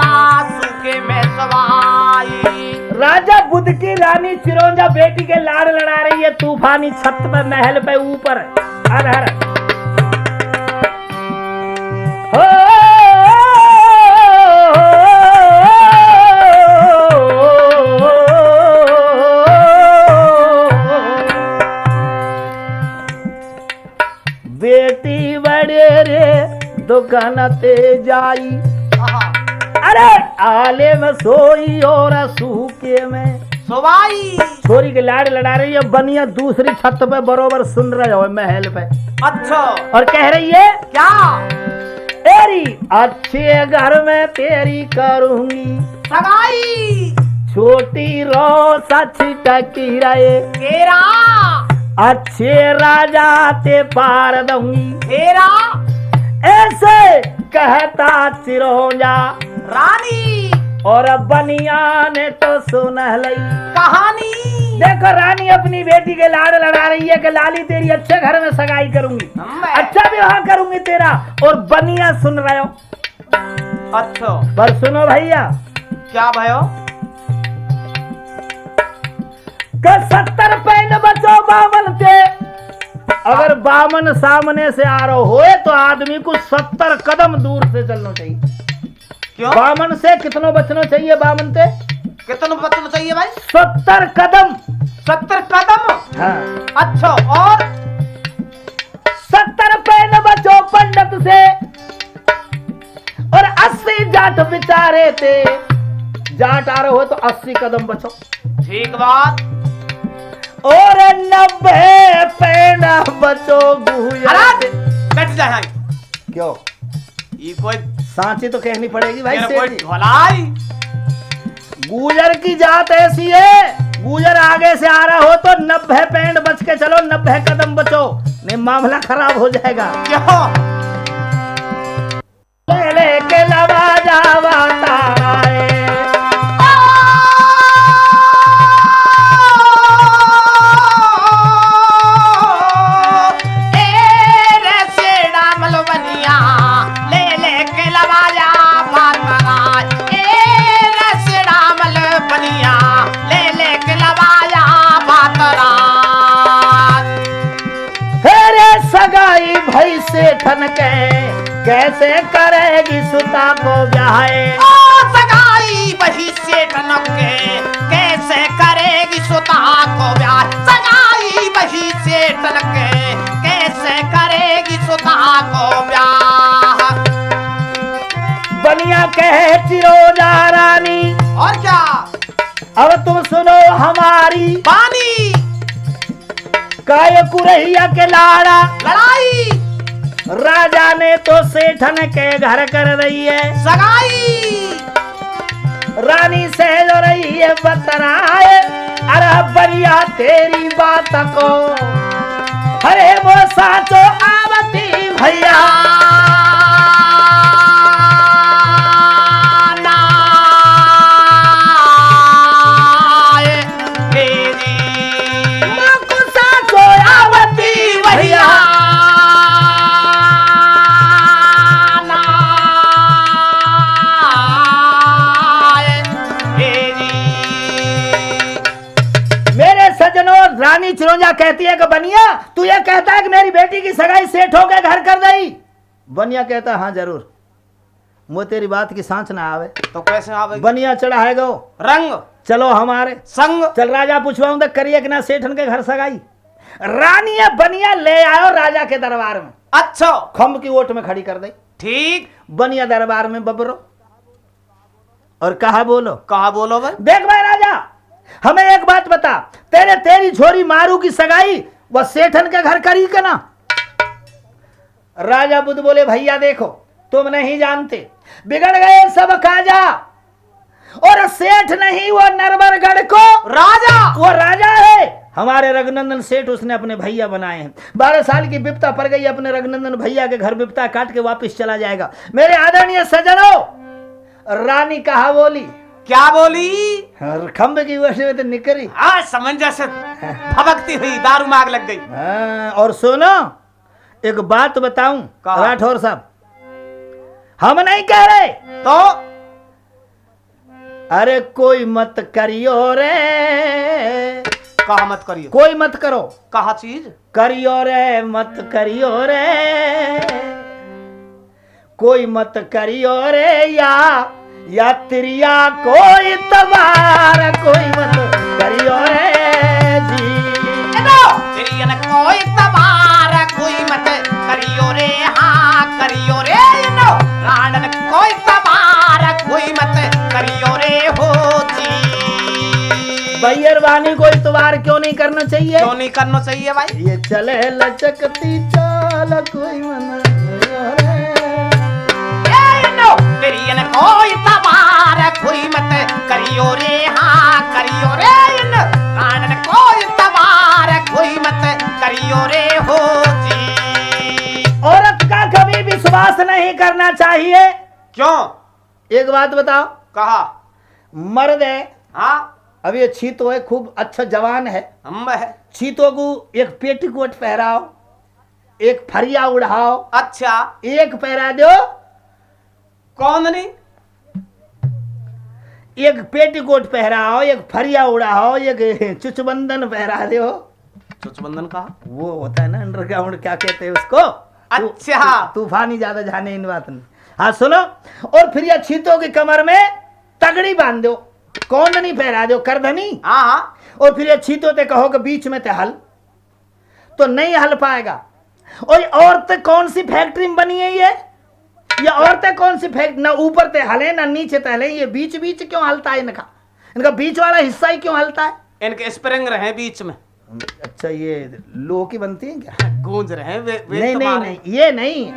सूखे में सवाई। राजा बुद्ध की रानी चिरौंजा बेटी के लाड़ लड़ा रही है तूफानी छत पर, महल पे ऊपर। हर हर बेटी बड़े रे दुकान ते जाई। अरे आले में सोई और सूखे में सवाई। छोरी के लाड़ लड़ा रही है बनिया दूसरी छत पे बरोबर सुन रहे हो महल पे। अच्छा, और कह रही है क्या? तेरी अच्छे घर में तेरी करूंगी सगाई। छोटी रो सच टकी रहे, तेरा अच्छे राजा ते पार दूंगी। तेरा ऐसे कहता चिरौंजा रानी। और बनिया ने तो सुन लई कहानी। देखो रानी अपनी बेटी के लाड़ लड़ा रही है कि लाली तेरी अच्छे घर में सगाई करूंगी, अच्छा विवाह करूंगी तेरा। और बनिया सुन रहे हो। अच्छा, पर सुनो भैया, क्या भयो? 70 पैन बचो बामन से। अगर बामन सामने से आ रहा होए तो आदमी को 70 कदम दूर से चलना चाहिए। क्यों? बामन से कितना बचना चाहिए? बामन से कितना बचना चाहिए भाई? 70 कदम। 70 कदम? हाँ। अच्छा, और 70 पैन बचो पंडित से और 80 जाट बिचारे थे। जाट आ रहे हो तो 80 कदम बचो ठीक बात। और 90 पेड़ बचो गुजर अरे बैठ जा यहाँ। क्यों ये कोई सांची तो कहनी पड़ेगी भाई मेरा सेठ कोई जी। भलाई। गुजर की जात ऐसी है, गुजर आगे से आ रहा हो तो 90 पेड़ बच के चलो, 90 कदम बचो, नहीं मामला खराब हो जाएगा। क्यों? ले के लवा जावा ताराए सगाई भई सेठन के कैसे करेगी सुता को ब्याहे। सगाई बही सेठन के कैसे करेगी सुता को ब्याह। सगाई बही सेठन के कैसे करेगी सुता को ब्याह। बनिया कहे चिरोजा रानी और क्या अब तुम सुनो हमारी पानी काय कुरैया के लाड़ा लड़ाई। राजा ने तो सेठन के घर कर रही है सगाई। रानी से जो रही है बतराए अरे बनिया तेरी बात को अरे वो साचो आवती भैया रानी चिरोंजा कहती है कि बनिया तू ये कहता है कि मेरी बेटी की सगाई सेठ होके घर कर दई। बनिया कहता है हाँ जरूर, मुझे तेरी बात की सांच ना आवे तो कैसे आवे। बनिया चढ़ा है गो रंग चलो हमारे संग। चल राजा पूछवाऊं तो करिए कि ना सेठन के घर सगाई। रानी बनिया ले आयो राजा के दरबार में। अच्छा खम्भ की ओट में खड़ी कर दई। ठीक। बनिया दरबार में बबरो और कहा बोलो भाई। देख भाई राजा हमें एक बात बता, तेरी छोरी मारू की सगाई वह सेठन के घर करी के ना। राजा बुद्ध बोले भैया देखो तुम नहीं जानते, बिगड़ गए सब काजा और सेठ नहीं वो नरवरगढ़ को राजा, वो राजा है हमारे रघुनंदन सेठ, उसने अपने भैया बनाए हैं। 12 साल की विपता पड़ गई, अपने रघुनंदन भैया के घर विपता काट के वापिस चला जाएगा। मेरे आदरणीय सज्जनों, रानी कहा बोली क्या बोली? खंभ की वजह में तो निकली समंजस भभकती हुई दारू मांग लग गई। और सुनो एक बात बताऊं राठौर साहब, हम नहीं कह रहे तो अरे कोई मत करियो रे, कहा मत करियो, कोई मत करो, कहा चीज करियो रे मत करियो रे, कोई मत करियो रे या त्रिया कोई तबार कोई मत करियो रे जी। त्रियन कोई तबार कोई मत करियो रे, हाँ करियो रे। राणन कोई तबार कोई मत करियो रे हो जी। बैरवानी को इतवार क्यों नहीं करना चाहिए? क्यों नहीं करना चाहिए भाई? ये चले लचकती चाल कोई मन त्रियन कोई तबार कोई मत करियो रे, हाँ करियो रे। राणन कोई तबार कोई मत करियो रे हो जी। औरत का कभी विश्वास नहीं करना चाहिए। क्यों? एक बात बताओ। कहा मर्द है, हाँ अब ये छीतो है, खूब अच्छा जवान है, हम है। छीतो को एक पेटीकोट पहराओ, एक फरिया उड़ाओ, अच्छा एक पहरा दो, कौन नहीं? एक पेटीकोट पहराओ, एक फरिया उड़ाओ, एक चुचबंदन पहरा दो। चुचबंदन कहा? वो होता है ना अंडरग्राउंड, क्या कहते हैं उसको? अच्छा तूफानी ज्यादा जाने इन बात में। हाँ सुनो, और फिर यह छीतों की कमर में तगड़ी बांध दो, कौन नहीं पहरा दो, करधनी। हाँ और फिर ये छीतों ते कहो कि बीच में ते हल, तो नहीं हल पाएगा। और औरत कौन सी फैक्ट्री में बनी है ये? ये औरतें कौन सी फेंक, ना ऊपर ते हले ना नीचे ते हले, ये बीच बीच क्यों हलता है इनका? इनका बीच वाला हिस्सा ही क्यों हलता है? इनके स्प्रिंग रहे बीच में। अच्छा, ये लोह की बनती है क्या? गूंज रहे हैं नहीं नहीं नहीं, ये नहीं।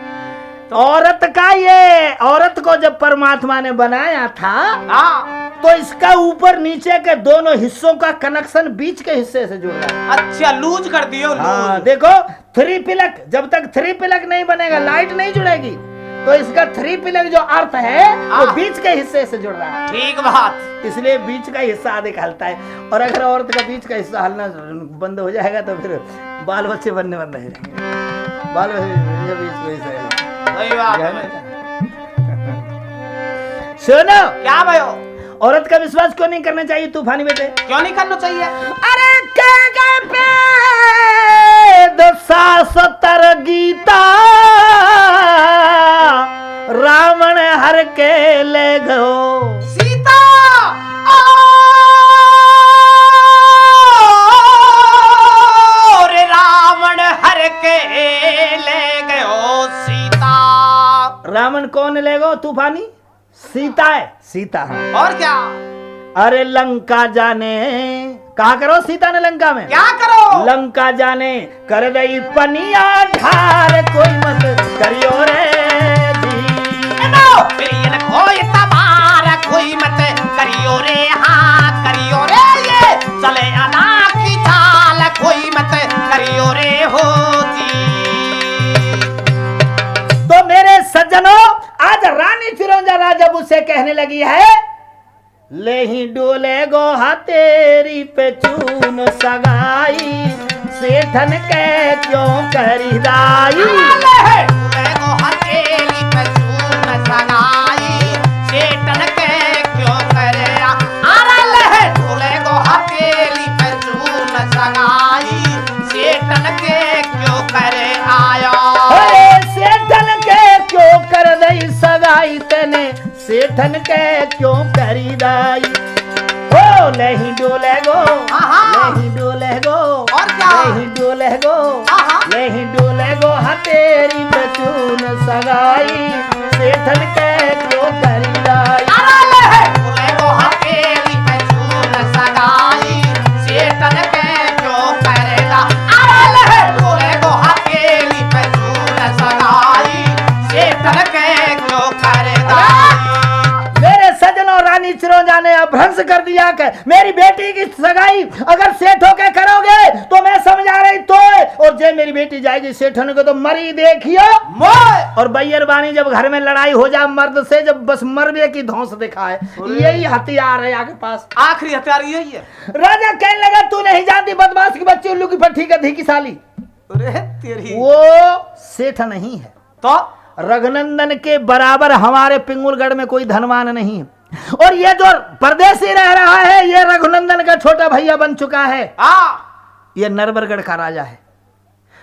तो औरत का, ये औरत को जब परमात्मा ने बनाया था हाँ। तो इसका ऊपर नीचे के दोनों हिस्सों का कनेक्शन बीच के हिस्से से जुड़ रहा है। अच्छा, लूज कर दियो। हाँ, लूज। देखो 3 पिलक, जब तक 3 पिलक नहीं बनेगा लाइट नहीं जुड़ेगी, तो इसका 3 पिलक जो अर्थ है वो बीच के हिस्से से जुड़ रहा है। ठीक बात। इसलिए बीच का हिस्सा अधिक हलता है। और अगर औरत का बीच का हिस्सा हलना बंद हो जाएगा तो फिर बाल बच्चे बनने बंद नहीं रहेंगे। बाल बच्चे बीच का हिस्सा है। सही बात है। सुनो, क्या भयो? औरत का विश्वास क्यों नहीं करना चाहिए तूफानी बेटे? क्यों नहीं करना चाहिए? अरे के गए पे 270 गीता रावण हर के ले गो सीता। रे रावण हर के ले गयो सीता। रावण कौन ले गो तूफानी? सीता है, सीता। हाँ। और क्या? अरे लंका जाने, कहा करो सीता ने लंका में? क्या करो? लंका जाने कर दई पनिया ढार, कोई मत करियो रे जी। प्रियन कोई तबार, कोई मत करियो रे। हाँ करियो रे, ये चले अना की चाल, कोई मत करियो रे हो जी। तो मेरे सज्जनों, आज रानी फिरोजा राजबू से कहने लगी है, ले ही डोले गोहा तेरी पे चून सगाई, सेठन के क्यों करी दाई। सेठन के क्यों करी दाई। ओ नहीं डोले गो, नहीं डोले गो, नहीं डोले गो, नहीं डोले गो हा तेरी बचून सगाई, सेठन के क्यों करी दाई। चिरोंजा ने अभ्रंश कर दिया कि मेरी बेटी की सगाई अगर सेठ होके करोगे तो मैं समझा रही तो, और जे मेरी बेटी जाएगी सेठन को तो मरी देखियो। और बैयर बानी जब घर में लड़ाई हो जाए मर्द से, जब बस मरने की धौंस दिखाए, यही हथियार है आपके पास, आखिरी हथियार यही है। राजा कहने लगा तू नहीं जानती बदमाश की बच्ची उल्लू की पट्टी का धी की साली। तेरी वो सेठ नहीं है, तो रघुनंदन के बराबर हमारे पिंगुलगढ़ में कोई धनवान नहीं है। और ये जो परदेसी रह रहा है ये रघुनंदन का छोटा भैया बन चुका है। ये नरबरगढ़ का राजा है,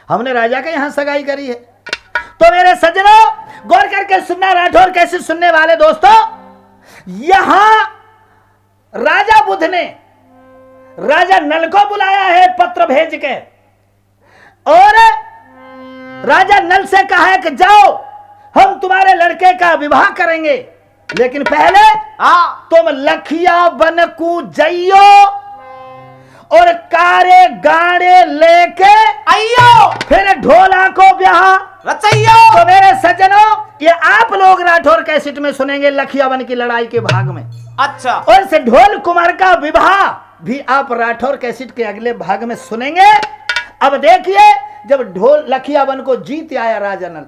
हमने राजा के यहां सगाई करी है। तो मेरे सज्जनों गौर करके सुनना, राठौर कैसे सुनने वाले दोस्तों, यहां राजा बुध ने राजा नल को बुलाया है पत्र भेज के, और राजा नल से कहा है कि जाओ हम तुम्हारे लड़के का विवाह करेंगे, लेकिन पहले तुम लखिया बन कू जइयो और कारे गाड़े लेके आइयो, फिर ढोला को ब्याह रचइयो। तो मेरे सज्जनों ये आप लोग राठौर कैसेट में सुनेंगे लखिया बन की लड़ाई के भाग में। अच्छा, और इस ढोल कुमार का विवाह भी आप राठौर कैसेट के अगले भाग में सुनेंगे। अब देखिए जब ढोल लखियावन को जीत आया राजा नल,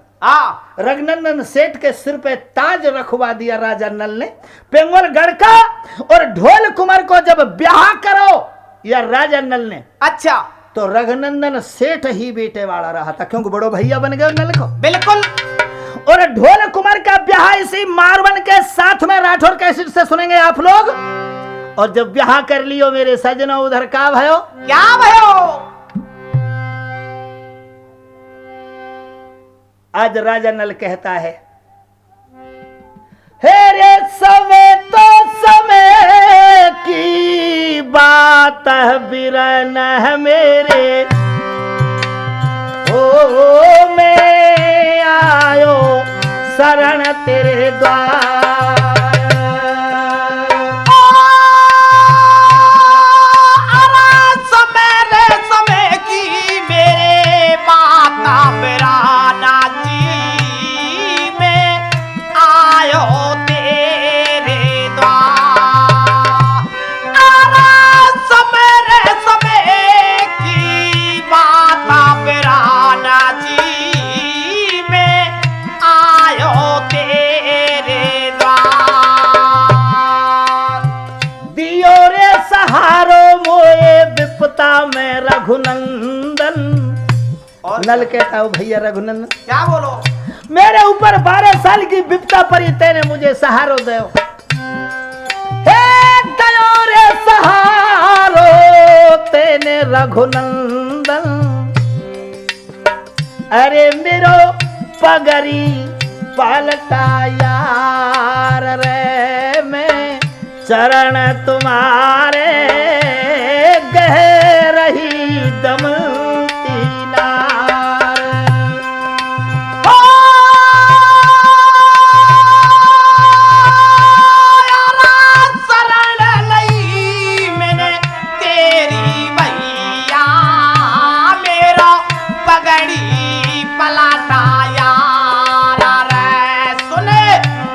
रघुनंदन सेठ के सिर पे ताज रखवा दिया राजा नल ने पिंगलगढ़ का, और ढोल कुमार को जब ब्याह करो या राजा नल ने, अच्छा तो रघुनंदन सेठ ही बेटे वाला रहा था, क्योंकि बड़ो भैया बन गए नल को। बिल्कुल। और ढोल कुमार का ब्याह इसी मारवन के साथ में राठौर कैसेट से सुनेंगे आप लोग। और जब ब्याह कर लियो मेरे सजनों, उधर का भयो, क्या भयो? आज राजा नल कहता है, हे रे समय तो समय की बात बिरन है मेरे, ओ मैं आयो शरण तेरे द्वार। समय की मेरे माता पिराना जी में आयो तेरे द्वार। समय की माता पिराना जी में आयो तेरे द्वार। दियो रे सहारो मोए विपता में रघुनंदन। और नल कहता हूँ भैया रघुनंदन, क्या बोलो? मेरे ऊपर 12 साल की विपता पड़ी, तेने मुझे सहारो दो। हे दयो रे सहारो तेने रघुनंदन। अरे मेरो पगरी पलटा यार रे, मैं चरण तुम्हारे गह रही दमती नार। शरण लई मैंने तेरी भैया, मेरा पगड़ी पलाटा यार रे। सुने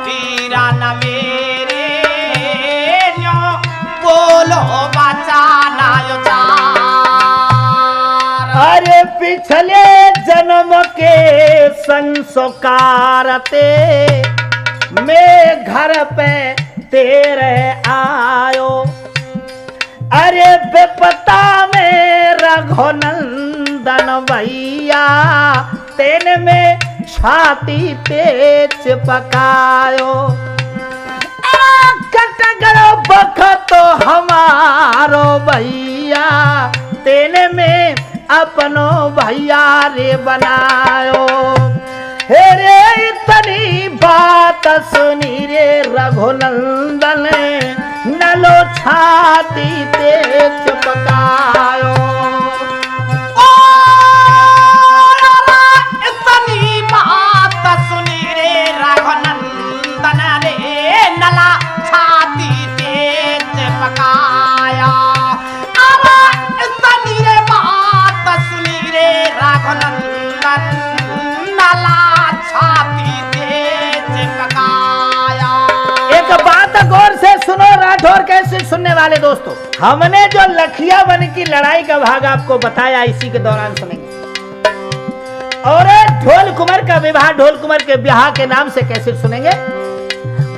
वीरा न मेरे न्यो बोलो बचाना यो चार। अरे पिछले जन्म के संस्कार ते मैं घर पे तेरे आयो। अरे बेपता में रघुनंदन भैया, तेने में छाती पे चिपकायो। कट गयो बखत तो हमारो भैया, तेने में अपनो भैया रे बनायो। हे रे इतनी बात सुनी रे रघुनंदन, नलो छाती ते चिपकायो। इतनी बात सुनी रे रघुनंदन रे, नला छाती तेज पकाया। इतनी रे बात सुनी रे रघुनंदन, नला छाती तेज पकाया। एक बात गौर से सुनो राठौर कैसे सुनने वाले दोस्तों, हमने जो लखिया वन की लड़ाई का भाग आपको बताया इसी के दौरान सुनेंगे। और ढोल कुमार का विवाह ढोल कुमार के ब्याह के नाम से कैसे सुनेंगे।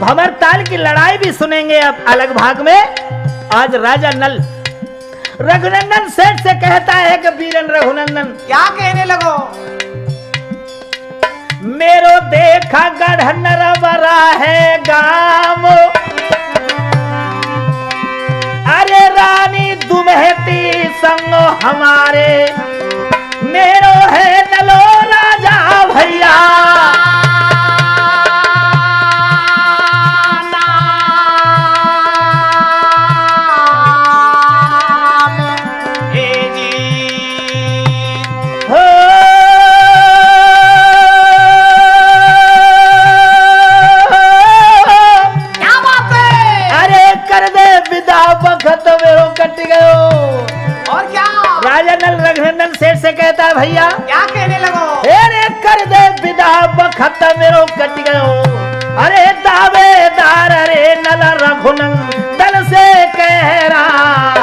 भंवर ताल की लड़ाई भी सुनेंगे अब अलग भाग में। आज राजा नल रघुनंदन सेठ से कहता है कि वीरन रघुनंदन, क्या कहने लगो? मेरो देखा गढ़ नरवरा है गाँव, अरे रानी दुमहती संग हमारे, मेरो है नलो राजा भैया। रघुनंदन सेठ से कहता है भैया क्या कहने लगो? अरे कर दे विदा बखत मेरो कट गयो। अरे दावेदार रे नल रघुनंदन से कह रहा,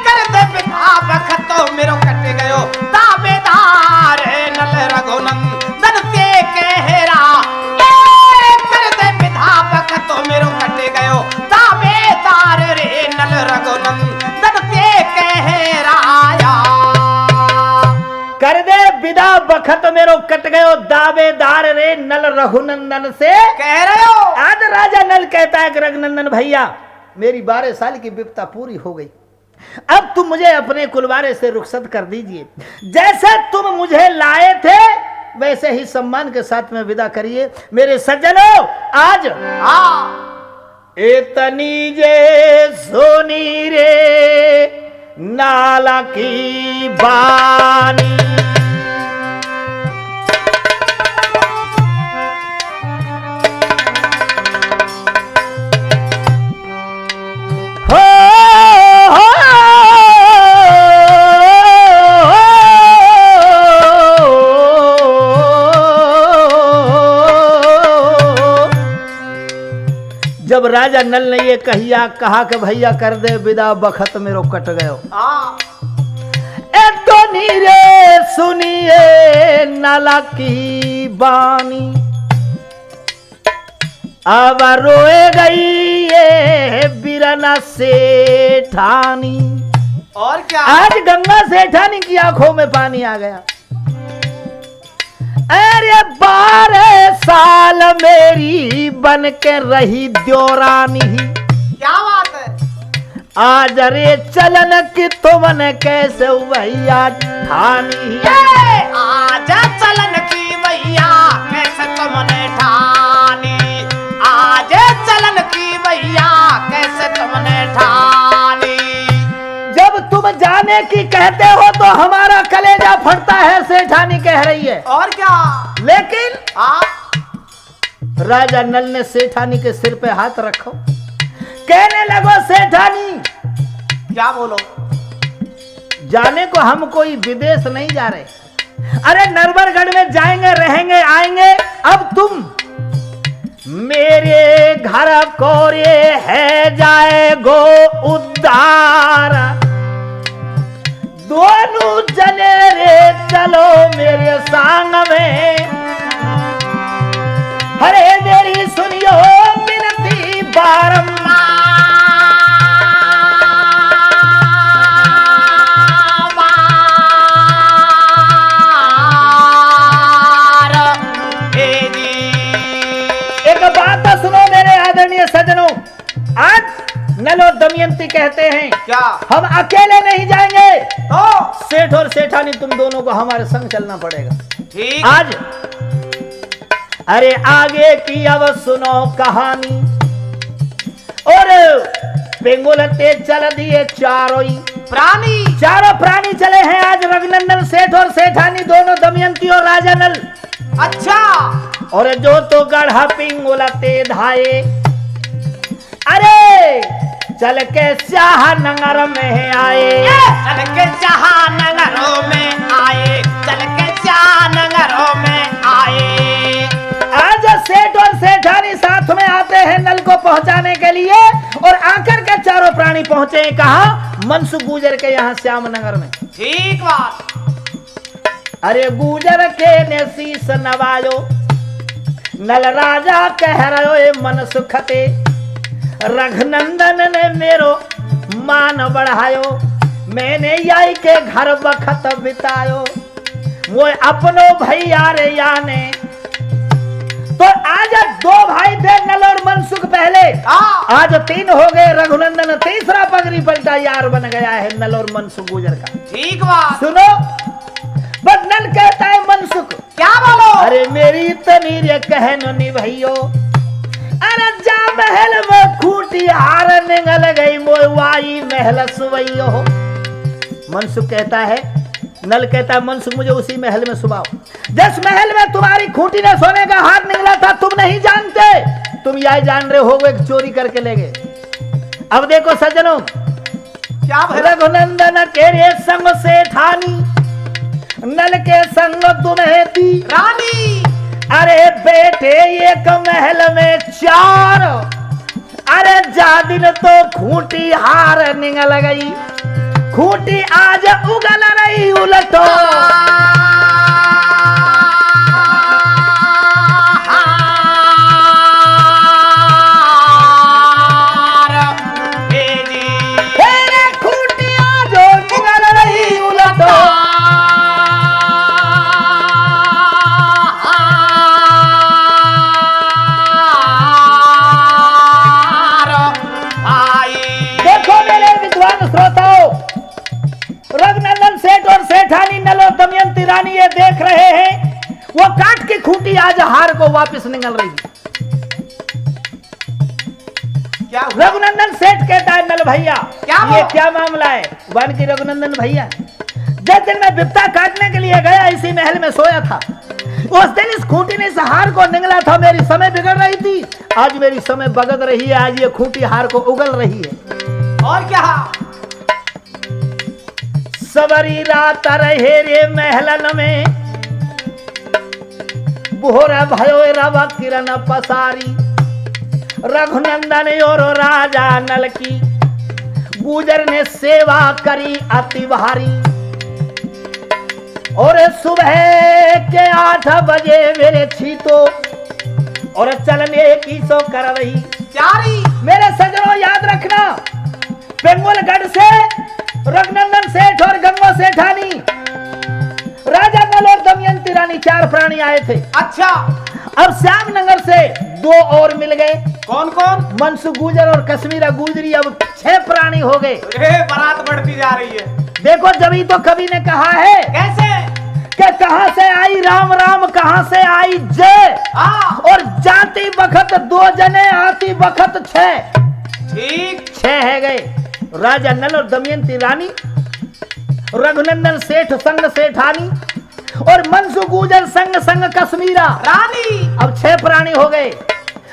कर दे विदा बखत मेरो कट गयो। दावेदार नल रघुनंदन से कह रहा, कर दे विदा बखत मेरो कट गयो। दावेदार रे नल रघुनंदन से कह रहा, कर दे विदा बखत मेरो कट गयो। दावेदार रे नल रघुनंदन से कह रहे हो। आज राजा नल कहता है कि रघुनंदन भैया मेरी 12 साल की विपता पूरी हो गई, अब तुम मुझे अपने कुलवारे से रुखसत कर दीजिए। जैसे तुम मुझे लाए थे वैसे ही सम्मान के साथ में विदा करिए। मेरे सज्जनों आज इतनी जे सोनी रे नाला की बानी। हो जब राजा नल ने ये कहा कि भैया कर दे विदा बखत मेरो कट गयो। ए तो नीरे सुनिए नाला की बानी, अब रोए गई ये बिरना सेठानी। और क्या? आज गंगा सेठानी की आंखों में पानी आ गया। अरे 12 साल मेरी बन के रही द्योरानी। क्या बात है? आज रे चलन की तुमने कैसे भैया ठानी। आज चलन की भैया कैसे तुमने ठानी, आज चलन की भैया कैसे तुमने ठानी। जब तुम जाने की कहते हो तो हमारा कलेजा फटता है, सेठानी कह रही है। और क्या? लेकिन राजा नल ने सेठानी के सिर पे हाथ रखो, कहने लगो सेठानी क्या बोलो? जाने को हम कोई विदेश नहीं जा रहे, अरे नरवरगढ़ में जाएंगे, रहेंगे, आएंगे। अब तुम मेरे घर को रे है जाएगो उद्धार, दोनों जने रे चलो मेरे संग में। अरे मेरी सुनियो मिनती बारंबार, एक बात सुनो मेरे आदरणीय सज्जनों, आज नल और दमयंती कहते हैं क्या? हम अकेले नहीं जाएंगे, तो सेठ और सेठानी तुम दोनों को हमारे संग चलना पड़ेगा। ठीक। आज अरे आगे की अब सुनो कहानी। और पेंगोलते चल दिए चारों प्राणी चले हैं आज, रघुनंदन सेठ और सेठानी दोनों, दमयंती और राजा नल। अच्छा। और जो तो गढ़ा पिंगोलते धाये, अरे चल के चाह नगर में आए, चल के चाह नगरों में आए, चल के चाह नगरों में आए। आज सेठ और सेठानी साथ में आते हैं नल को पहुंचाने के लिए, और आकर के चारों प्राणी पहुंचे कहा? मनसुख गुजर के यहाँ श्याम नगर में। ठीक बात। अरे गुजर के ने शीस नवायो, नल राजा कह रहो ए मन सुखते, रघुनंदन ने मेरो मान बढ़ायो, मैंने याई के घर बखत बितायो, वो अपनो भैया रे याने। तो आज 2 भाई थे नल और मनसुख पहले, आज 3 हो गए, रघुनंदन तीसरा पगड़ी पलटा यार बन गया है नल और मनसुख गुजर का। ठीक बात। सुनो, बस नल कहता है मनसुख क्या बोलो? अरे मेरी तनी रे कहनो नी भैयो, अरे जा महल में खूंटी हार निगल गई मोवाई महल सुवैयो। मनसुख कहता है, नल कहता है मनसुख मुझे उसी महल में सुबाओ जिस महल में तुम्हारी खूंटी ने सोने का हार निकला था। तुम नहीं जानते, तुम यही जान रहे हो एक चोरी करके ले गए। अब देखो सज्जनों, क्या रघुनंदन के रे संग सेठानी, नल के संग तुम्हें दी रानी। अरे बेटे एक महल में 4, अरे जा दिन तो खूंटी हार निकल गई, खूंटी आज उगल रही उलटो। खूंटी आज उगल रही उलटो। देखो मेरे विद्वान श्रोताओं, रघुनंदन सेठ और सेठानी नल और दमयंती रानी ये देख रहे हैं, वो काट की खूंटी आज हार को वापस निकल रही है। हुआ? रघुनंदन सेठ कहता है नल भैया क्या ये वो? क्या मामला है? वन की रघुनंदन भैया जिस दिन मैं बिपता काटने के लिए गया इसी महल में सोया था, उस दिन इस खूंटी ने इस हार को निगला था, मेरी समय बिगड़ रही थी, आज मेरी समय बगड़ रही है, आज ये खूंटी हार को उगल रही है। और क्या? सवरी रात रहे रे महलन में, बोहरा भयो रवा किरण पसारी, रघुनंदन और राजा नल की गुजर ने सेवा करी अति भारी। और सुबह के 8 बजे मेरे छीतो और चलने की सो कर रही। चारी मेरे सजनों याद रखना, बेंगुलगढ़ से रघुनंदन सेठ और गंगो सेठानी, राजा नल और दमयंती रानी 4 प्राणी आए थे। अच्छा, अब श्यामनगर से 2 और मिल गए, कौन कौन? मनसु गुजर और कश्मीरा गुजरी, अब 6 प्राणी हो गए। अरे बारात बढ़ती जा रही है। देखो जभी तो कवि ने कहा है कैसे? कि कहां से आई राम राम, कहां से आई जय, हाँ और जाती बखत 2 जने, आती बखत 6। ठीक। 6 है गए, राजा नल और दमयंती रानी, रघुनंदन सेठ संग सेठानी और मनसु गुजर संग संग कश्मीरा। रानी अब 6 प्राणी हो गए।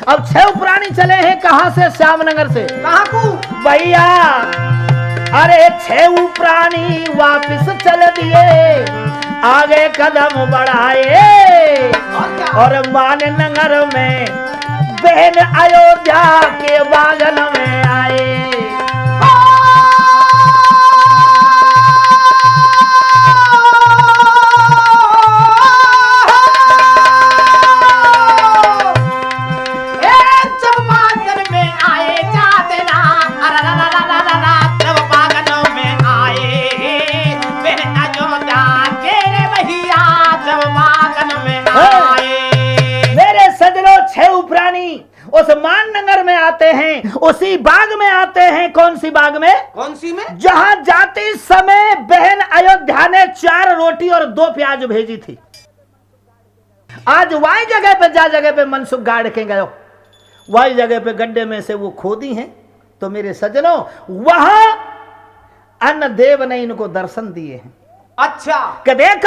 अब 6 प्राणी चले हैं कहां से? श्यामनगर से। कहाँ को? भैया अरे 6 प्राणी वापिस चल दिए, आगे कदम बढ़ाए और क्या? और माननगर में बहन अयोध्या के बागन में आए। जब बागन में आए जाते ना, जब बागन में आए बहन अयोध्या के रे भैया, जब बागन में आए। मेरे सजनों 6 प्राणी उस माननगर में आते हैं, उसी बाग में आते हैं। कौन सी बाग में? कौन सी में? जहां जाते समय बहन अयोध्या ने 4 रोटी और 2 प्याज भेजी थी। आज वाई जगह पे जा जगह पे मनसुख गाड़ के गयो, वाई जगह पे गड्ढे में से वो खोदी हैं। तो मेरे सजनों वहां अन्न देव ने इनको दर्शन दिए हैं। अच्छा, कि देख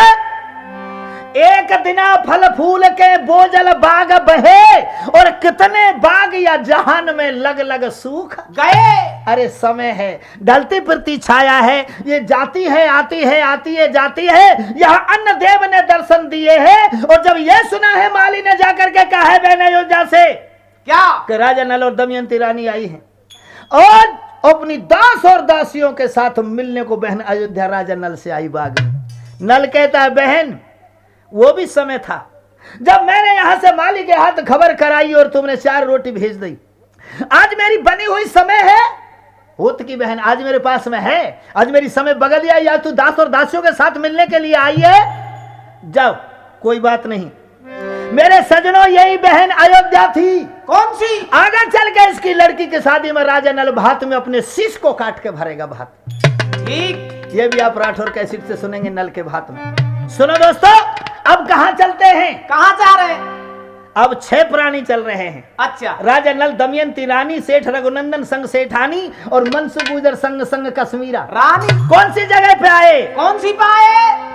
एक दिना फल फूल के बोझल बाग बहे, और कितने बाग या जहान में लग लग सूख गए। अरे समय है, ढलती फिरती छाया है, ये जाती है आती है, आती है जाती है। यह अन्न देव ने दर्शन दिए हैं। और जब ये सुना है माली ने जाकर के कहा है बहन अयोध्या से क्या? कि राजा नल और दमयंती रानी आई है और अपनी दास और दासियों के साथ मिलने को बहन अयोध्या राजा नल से आई बाग में। नल कहता है बहन वो भी समय था जब मैंने यहां से माली के हाथ खबर कराई और तुमने 4 रोटी भेज दी। आज मेरी बनी हुई समय है होत की बहन, आज मेरे पास में है, आज मेरी समय बगल लिया, या तू दास और दासियों के साथ मिलने के लिए आई है, जाओ कोई बात नहीं। मेरे सजनों यही बहन अयोध्या थी। कौन सी? आगे चल के इसकी लड़की की शादी में राजा नल भात में अपने शीश को काट के भरेगा भात। ठीक। ये भी आप राठौर कैसेट से सुनेंगे नल के भात में। सुनो दोस्तों, अब कहां चलते हैं? कहाँ जा रहे हैं? अब 6 प्राणी चल रहे हैं। अच्छा, राजा नल, दमयंती रानी, सेठ रघुनंदन संग सेठानी और मनसु गुजर संग संग कश्मीरा। रानी कौन सी जगह पे आए? कौन सी पाए?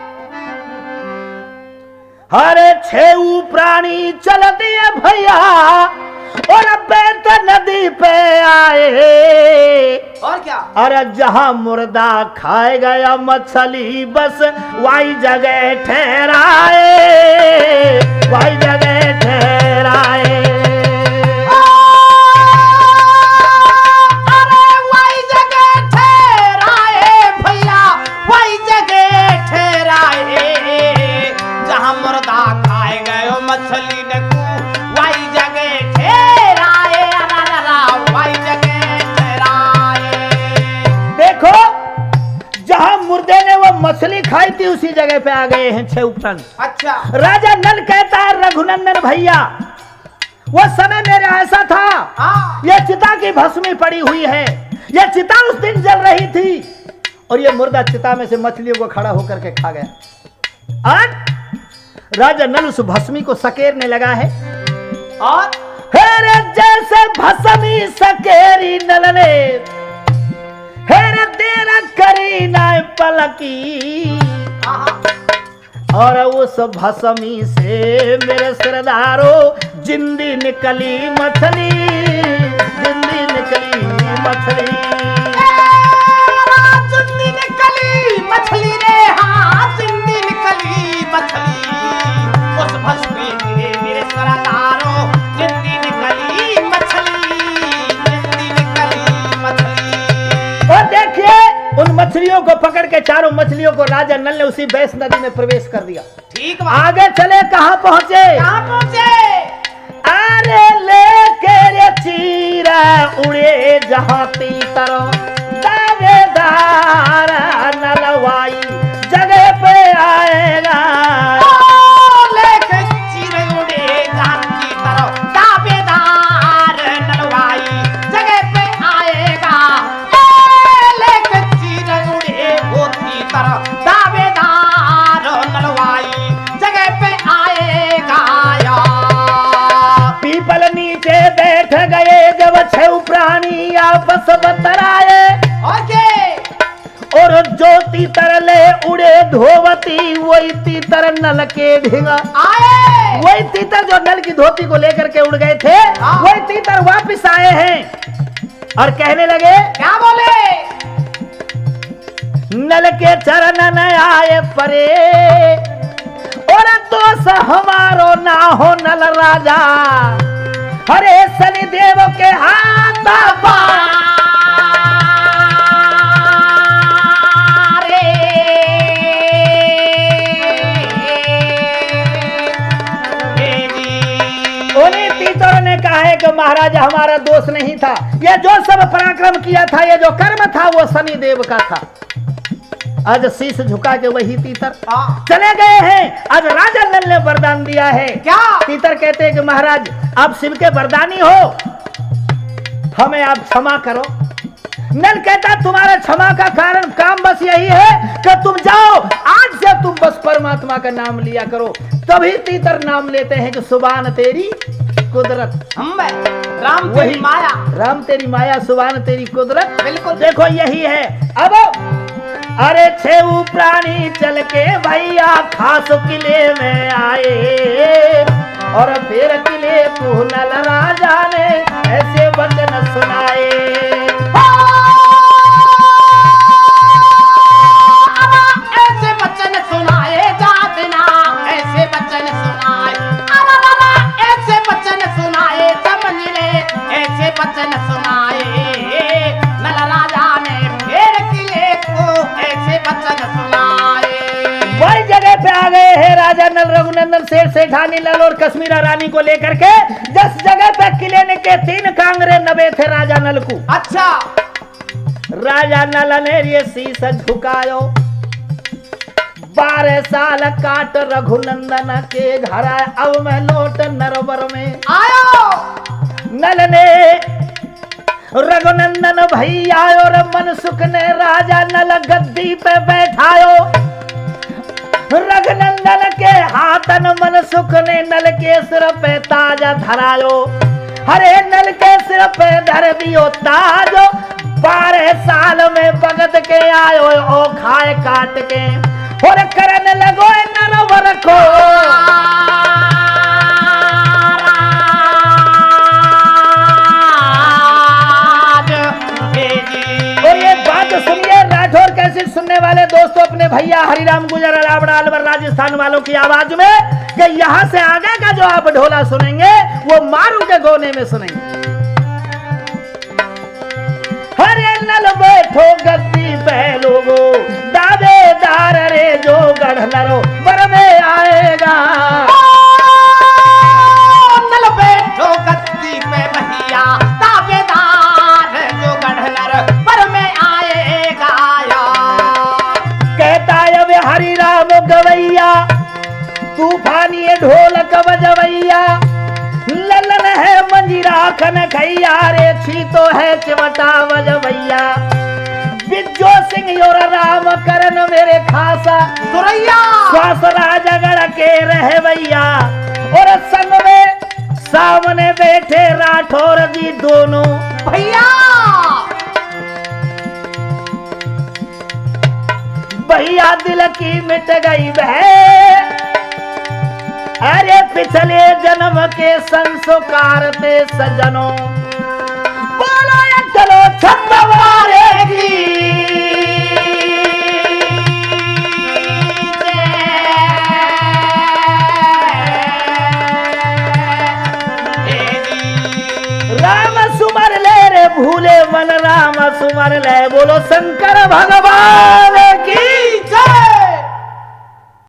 हरे 6 प्राणी चल दिए भैया और बेत नदी पे आए। और क्या? अरे जहां मुर्दा खाए गया मछली बस वही जगह ठहराए, वही जगह ठहराए। अरे वही जगह ठहराए भैया, वही जगह ठहराए। जहां मुर्दा खाए गए मछली ने को, वही जगह ठहराए। वही जगह ठहराए। देखो जहां मुर्दे ने वो मछली खाई थी उसी जगह पे आ गए हैं 6 प्राणी। अच्छा, राजा नल कहता है रघुनंदन भैया वो समय मेरे ऐसा था, हाँ। ये चिता की भस्मी पड़ी हुई है, ये चिता उस दिन जल रही थी और ये मुर्दा चिता में से मछलियों को खड़ा होकर के खा गया। आज राजा नल उस भस्मी को सकेरने लगा है और हेरे जैसे भसमी सकेरी नलने, हेरे तेरा करी ना पलकी। और उस भसमी से मेरे सरदारो जिंदी निकली मछली, जिंदी निकली मछली। जिंदी निकली मछली रे, हाँ जिंदी निकली मछली। उस भस्मी से मेरे सरदारों जिंदी निकली मछली, जिंदी निकली मछली। और देखिए उन मछलियों को पकड़ के, चारों मछलियों को राजा नल ने उसी बैस नदी में प्रवेश कर दिया। ठीक बात। आगे चले, कहां पहुंचे? कहाँ पहुंचे? अरे लेके रे चीरा उड़े जहां तीतर, दावेदार नलवाई जगह पे आएगा। लेके चिरे उड़े जाती तरफ, दावेदार नलवाई जगह पे आएगा। लेके चिरे उड़े होती तरफ, दावेदार नलवाई जगह पे आएगा। पीपल नीचे बैठ गए जब छह प्राणी आपस बतराए, ओके। और जो तीतर ले उड़े धोवती, वही तीतर नल के ढींगा आए। वही तीतर जो नल की धोती को लेकर के उड़ गए थे, हाँ। वही तीतर वापस आए हैं और कहने लगे, क्या बोले? नल के चरण न आए परे, और दोष हमारो ना हो नल राजा। हरे शनिदेव के हाथ उन्हीं तीतरों ने कहा है कि महाराज हमारा दोष नहीं था, ये जो सब पराक्रम किया था, ये जो कर्म था वो शनिदेव का था। आज शीश झुका के वही तीतर चले गए हैं। आज राजा नल ने वरदान दिया है। क्या? तीतर कहते हैं कि महाराज आप शिव के वरदानी हो, हमें आप क्षमा करो। नल कहता तुम्हारा क्षमा का कारण काम बस यही है कि तुम जाओ, आज से तुम बस परमात्मा का नाम लिया करो। तभी तीतर नाम लेते हैं कि सुबान तेरी कुदरत, राम तेरी माया, राम तेरी माया, सुबान तेरी कुदरत। बिल्कुल। देखो यही है। अब अरे छेऊ प्राणी चल के भैया खास किले में आए, और फिर किले को नल राजा ने ऐसे वचन सुनाए। ऐसे वचन सुनाए जाते ना, ऐसे वचन सुनाए, ऐसे वचन सुनाए समझ ले, ऐसे वचन सुनाए नल राजा ने फिर किले को ऐसे वचन सुनाए। वही जगह पे आ गए हैं राजा नल, रघुनंदन, शेर सेठानी नल और कश्मीरा रानी को लेकर के। जिस जगह पे किले के 3 कांगरे नबे थे राजा नल को। अच्छा। राजा नल ने ये शीश झुकायो, 12 साल काट रघुनंदन के घर, अब मैं लौट नरवर में आयो। नल ने रघुनंदन भैया और मन सुख ने राजा नल गद्दी पे बैठायो। रघुनंदन के हाथन मन सुख ने नल के सिर पे ताज धरायो। हरे नल के सिर पे धर दियो ताजो, 12 साल में भगत के आयो ओ खाए काट के, और करने लगो नरवर को। और ये बात सुनिए राठौर कैसे सुनने वाले दोस्तों, अपने भैया हरिराम गुजर अलावड़ा अलवर राजस्थान वालों की आवाज में, कि यहाँ से आगे का जो आप ढोला सुनेंगे वो मारू के गोने में सुनेंगे। हरे नल बैठो गद्दी पे लोगो, दावेदार रे जो गढ़ नरो बर में आएगा। नल बैठो गद्दी पे भैया, दावेदार जो गढ़ नर बर में आएगा। कहता अब हरि राम गवैया, तूफानी ढोलक बजवैया, ललन है मंजीरा खन खैया रे, छीतो है चिमटा बजवैया। बिज्जो सिंह और राम करन मेरे खासा, सुरैया श्वास राजगढ़ के रह भैया, और संग में सामने बैठे राठौर जी दोनों। भैया भैया दिल की मिट गई वह, अरे पिछले जन्म के संस्कार थे सजनों। बोलो या चलो छतवारे की राम सुमर ले रे भूले मन राम सुमर ले। बोलो शंकर भगवान की